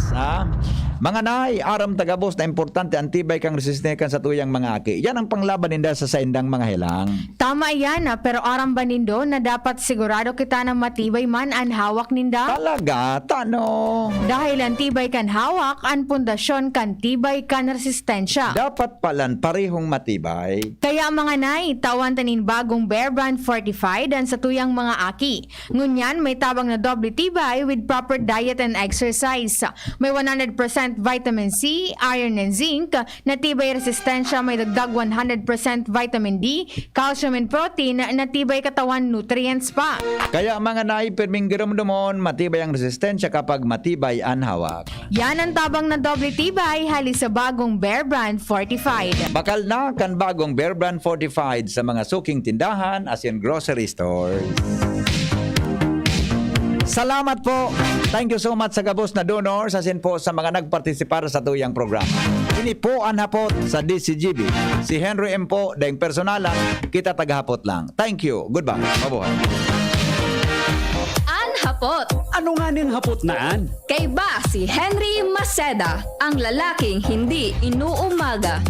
Mga nay, aram tagabos na importante antibay kang resistente kan sa tuyang mga aki. Yan ang panglaban ninda sa saindang mga hilang. Tama yan pero aram ba nindo na dapat sigurado kita na matibay man ang hawak ninda? Talaga? Tano? Dahil antibay kan hawak, ang pundasyon kan tibay kan resistensya. Dapat palan parehong matibay. Kaya mga nay, tawan tanin bagong Bear Brand Fortified ang sa tuyang mga aki. Ngunyan, may tabang na doble tibay with proper diet and exercise. May 100% vitamin C, iron and zinc, natibay resistensya, may dagdag 100% vitamin D, calcium and protein, natibay katawan nutrients pa. Kaya mga nay, perming giramdamon, matibay ang resistensya kapag matibay ang hawak. Yan ang tabang na doble tibay, hali sa bagong Bear Brand Fortified. Bakal na kan bagong Bear Brand Fortified sa mga suking tindahan as in grocery stores. Salamat po. Thank you so much sa gabos na donors asin po sa mga nagpartisipar sa tuyang programa. Ini po ang hapot sa DCGB. Si Henry M. po, daing personalan, kita tagahapot lang. Thank you. Goodbye. Mabuhay. Hapot. Ano nga ning hapot naan? Kay ba si Henry Maceda, ang lalaking hindi inuumaga.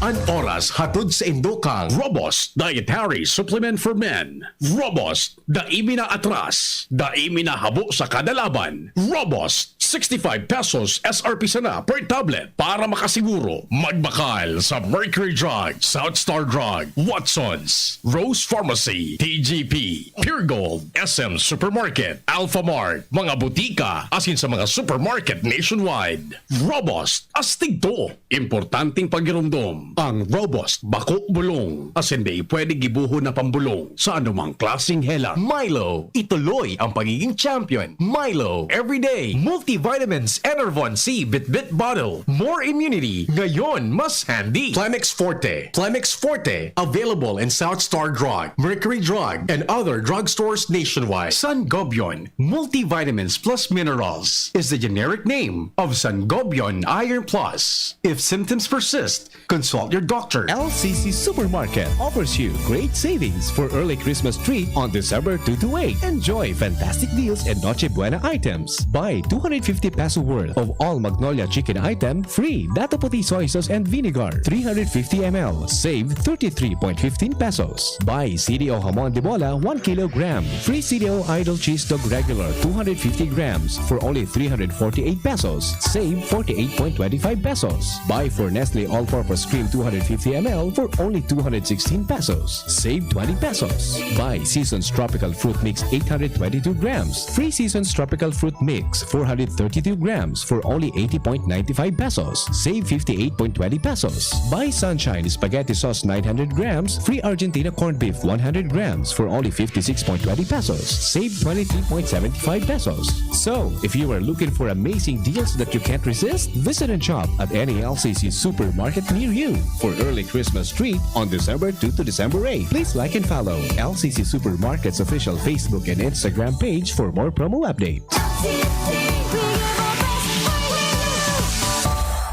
An oras hatod sa Indokang Robust Dietary Supplement for Men. Robust, daimi na atras, daimi na habo sa kada laban. Robust, 65 pesos SRP sana per tablet para makasiguro. Magbakal sa Mercury Drug, South Star Drug, Watsons, Rose Pharmacy, TGP, Pure Gold, SM Supermarket, Alpha Mart, mga butika, asin sa mga supermarket nationwide. Robust, astig to. Importanteng pagirumdom. Ang Robust Bako Bulong. As hindi pwede gibuho na pambulong sa anumang klaseng hela. Milo, ituloy ang pagiging champion. Milo, everyday, multivitamins, Enervon C Bit-Bit Bottle. More immunity, ngayon mas handy. Plemix Forte, available in South Star Drug, Mercury Drug, and other drugstores nationwide. Sangobion, multivitamins plus minerals, is the generic name of Sangobion Iron Plus. If symptoms persist, consult consult your doctor. LCC Supermarket offers you great savings for early Christmas treat on December 2 to 8. Enjoy fantastic deals and Noche Buena items. Buy 250 peso worth of all Magnolia chicken item, free Data Puti soy sauce and vinegar, 350 ml. Save 33.15 pesos. Buy CDO Hamon de Bola 1 kilogram, free CDO Idol Cheese Dog Regular 250 grams for only 348 pesos. Save 48.25 pesos. Buy for Nestle All-Purpose Cream 250 ml for only 216 pesos. Save 20 pesos. Buy Seasons Tropical Fruit Mix 822 grams. Free Seasons Tropical Fruit Mix 432 grams for only 80.95 pesos. Save 58.20 pesos. Buy Sunshine Spaghetti Sauce 900 grams. Free Argentina Corned Beef 100 grams for only 56.20 pesos. Save 23.75 pesos. So, if you are looking for amazing deals that you can't resist, visit and shop at any LCC supermarket near you for early Christmas treat on December 2 to December 8. Please like and follow LCC Supermarket's official Facebook and Instagram page for more promo updates.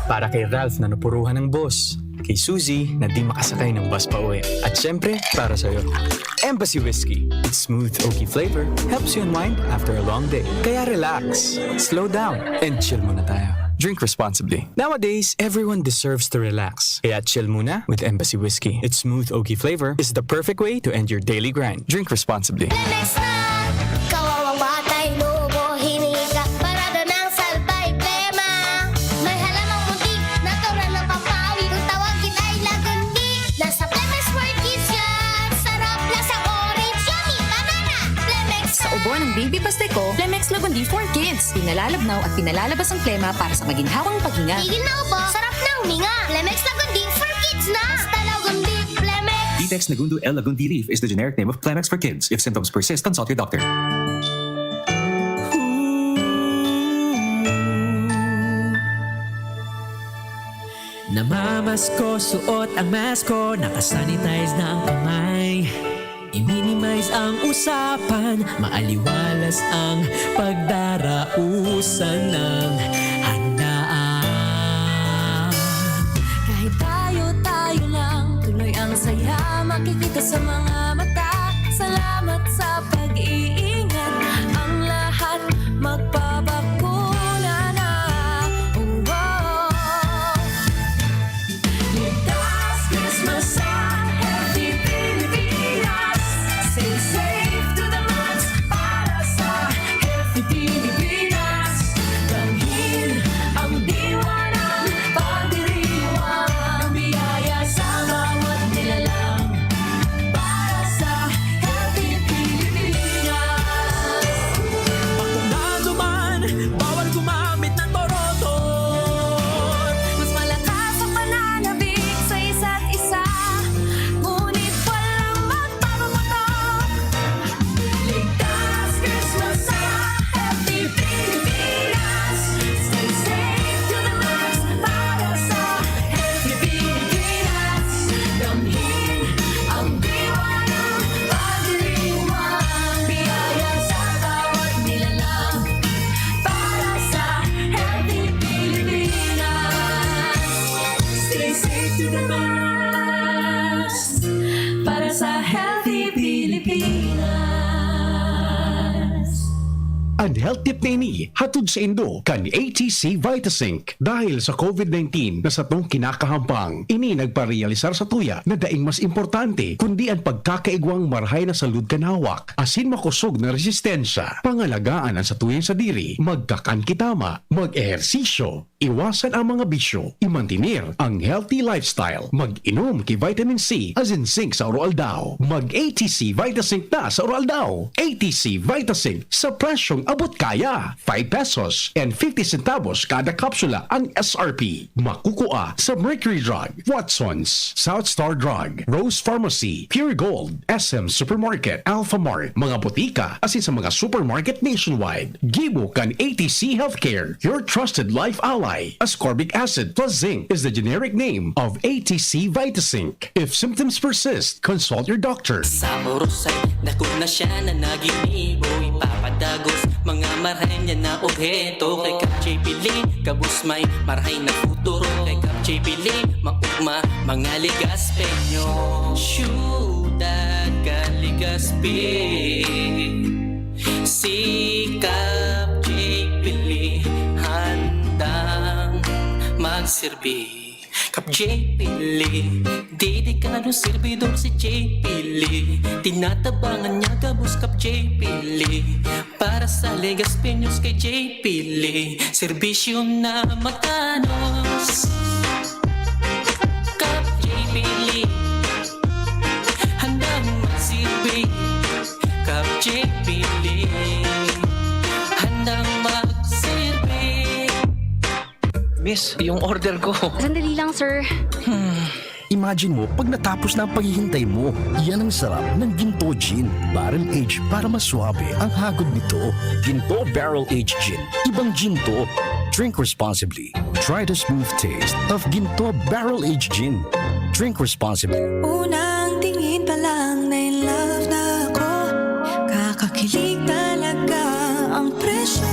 Para kay Ralph na napuruhan ng boss, kay Suzy na di makasakay ng bus pa uwi, at syempre para sa'yo, Embassy Whiskey. Its smooth oaky flavor helps you unwind after a long day. Kaya relax, slow down, and chill muna tayo. Drink responsibly. Nowadays, everyone deserves to relax. Kaya chill muna with Embassy Whiskey. Its smooth oaky flavor is the perfect way to end your daily grind. Drink responsibly. Kawawang batay, lubo, hininga, parada ng salbay, plema. May halamang muntik, natural ng pampawi, kung tawagin ay lagundi. Nasa Plemex World Kids yan, sarap lasang orange, yummy, banana, Plemex. Sa ubo ng baby Pasteco, Plemex Lagundi for Kids. Pinalalabnaw at pinalalabas ang plema para sa maginhawang paghinga. Tigil na ubo, sarap na huminga. Plemex Lagundi for Kids na. Basta Lagundi, Plemex. Detex Nagundo L. Lagundi Leaf is the generic name of Plemex for Kids. If symptoms persist, consult your doctor. Namamasko, suot ang mask ko, nakasanitize na ang kamay. I-minimize ang usapan, maaliwalas ang pagdarausan ng handaan. Kahit tayo lang, tuloy ang saya, makikita sa mga mata. Salamat sa pag-iingat, ang lahat magpabakuna na. Oh, oh. Ligtas Christmas sa Healthy Pilipinas. Stay safe to the max para sa Healthy Pilipinas. Damhin ang diwa ng pagdiriwang, biyaya sa bawat nilalang para sa Healthy Pilipinas. Bakunado man, bawal gumamit ng torotot. Mas malakas ang pananabik sa isa't isa, ngunit walang magpapaputok. Ligtas Christmas sa Healthy Pilipinas. Stay safe to the max para sa Healthy Pilipinas. Damhin ang diwa ng pagdiriwang, biyaya sa bawat nilalang para sa Healthy Pilipinas. Stay safe to the max para sa Healthy Pilipinas. Ang health tip na ini, hatod sa Indo, kan ATC Vitasync. Dahil sa COVID-19 na sa tong kinakahampang, ini nagparealisar sa tuya na daing mas importante kundi ang pagkakaigwang marhay na salud kanawak, asin makusog na resistensya, pangalagaan ang sa tuyang sa diri, magkakan kitama, mag-ehersisyo, iwasan ang mga bisyo, imantinir ang healthy lifestyle, mag-inom ki vitamin C, as in zinc sa Oroaldao, mag-ATC Vitasync na sa Oroaldao. ATC Vitasync sa presyong abot kaya, 5 pesos and 50 centavos kada kapsula ang SRP. Makukuha sa Mercury Drug, Watsons, South Star Drug, Rose Pharmacy, Pure Gold, SM Supermarket, Alpha Mart, mga butika, asin sa mga supermarket nationwide. Gibo kan ATC Healthcare, your trusted life ally. Ascorbic acid plus zinc is the generic name of ATC Vitasync. If symptoms persist, consult your doctor. Sa orosay, dako na siya na naging ibo, ipapadagos mga marahay niya na obheto. Kay Kap J. Pili, kabus may marahay na futuro. Kay Kap J. Pili, maugma mga ligaspenyo. Syudad Kaligaspi, si Kap J. Pili handang magsilbi. Kap J. Pili, dedikado servidor si J. Pili. Tinatabangan niya gabos Kap J. Pili. Para sa Legaspeños kay J. Pili, serbisyo na magtanos. Kap J. Pili, handang magsilbi. Kap J. Pili, handang magsilbi. Miss, yung order ko. Sandali lang, sir. Imagine mo, pag natapos na ang paghihintay mo, yan ang sarap ng Ginto Gin. Barrel aged para mas swabe ang hagod nito. Ginto Barrel Aged Gin. Ibang Ginto. Drink responsibly. Try the smooth taste of Ginto Barrel Aged Gin. Drink responsibly. Unang tingin pa lang na in love na ako. Kakakilig talaga ang presyo.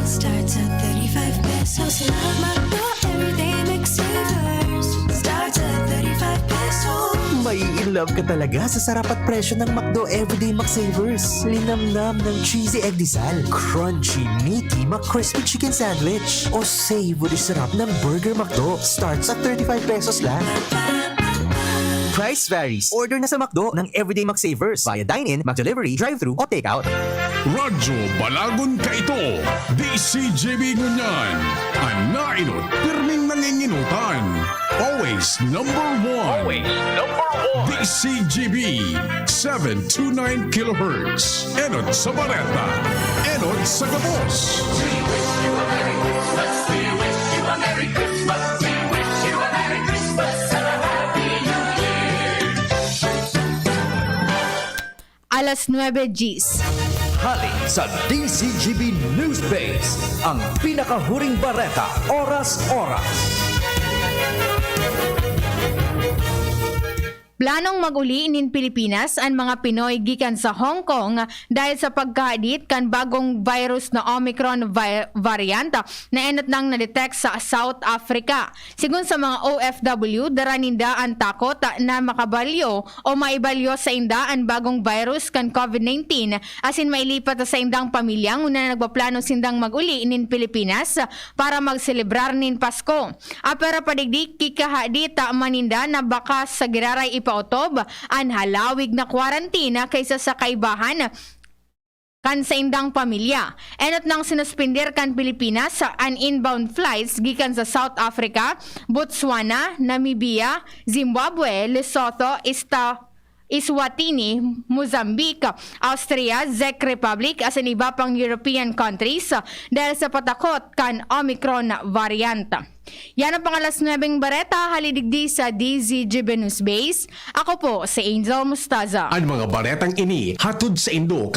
Starts at 35 pesos lang. Magdo everyday McSavers. Starts at 35 pesos. May in love ka talaga sa sarap at presyo ng McDo Everyday McSavers. Linamnam ng cheesy egg disal, crunchy, meaty McCrispy chicken sandwich, o savory sarap ng Burger McDo. Starts at 35 pesos lang. Price varies. Order na sa McDo ng Everyday McSavers via dine-in, McDelivery, drive-thru, o take-out. Radyo Balagon ka ito. DCGB ngunyan. Anainot, pirming nanginginutan. Always number one. Always number one. DCGB 729 kHz. Enot sa Bareta. Enot sa Gabos. We wish you a Merry Christmas. We wish you a Merry Christmas. We wish you a Merry Christmas and a Happy New Year. Alas 9 Gs. Hali sa DCGB News Base, ang pinakahuring bareta, oras-oras. Planong mag-uli inin Pilipinas ang mga Pinoy gikan sa Hong Kong dahil sa pagkaadit kan bagong virus na Omicron variant na enot nang na-detect sa South Africa. Sigun sa mga OFW, daraninda ang takot na makabalyo o maibalyo sa inda ang bagong virus kan COVID-19 asin mailipat sa indang pamilya una nagpaplano sindang mag-uli inin Pilipinas para magselebrar nin Pasko. Apera padigdi kikahadit maninda na baka sa giraray ipaotob ang halawig na kwarantina kaysa sa kaibahan kan sa indang pamilya. Enot nang sinuspindir kan Pilipinas sa inbound flights gikan sa South Africa, Botswana, Namibia, Zimbabwe, Lesotho, Eswatini, Mozambique, Austria, Czech Republic as iba pang European countries dahil sa patakot kan Omicron variant. Yan ang pangalas 9 bareta, halidigdi sa DZGB News Base. Ako po si Angel Mustaza. Ang mga baretang ini hatod sa Indo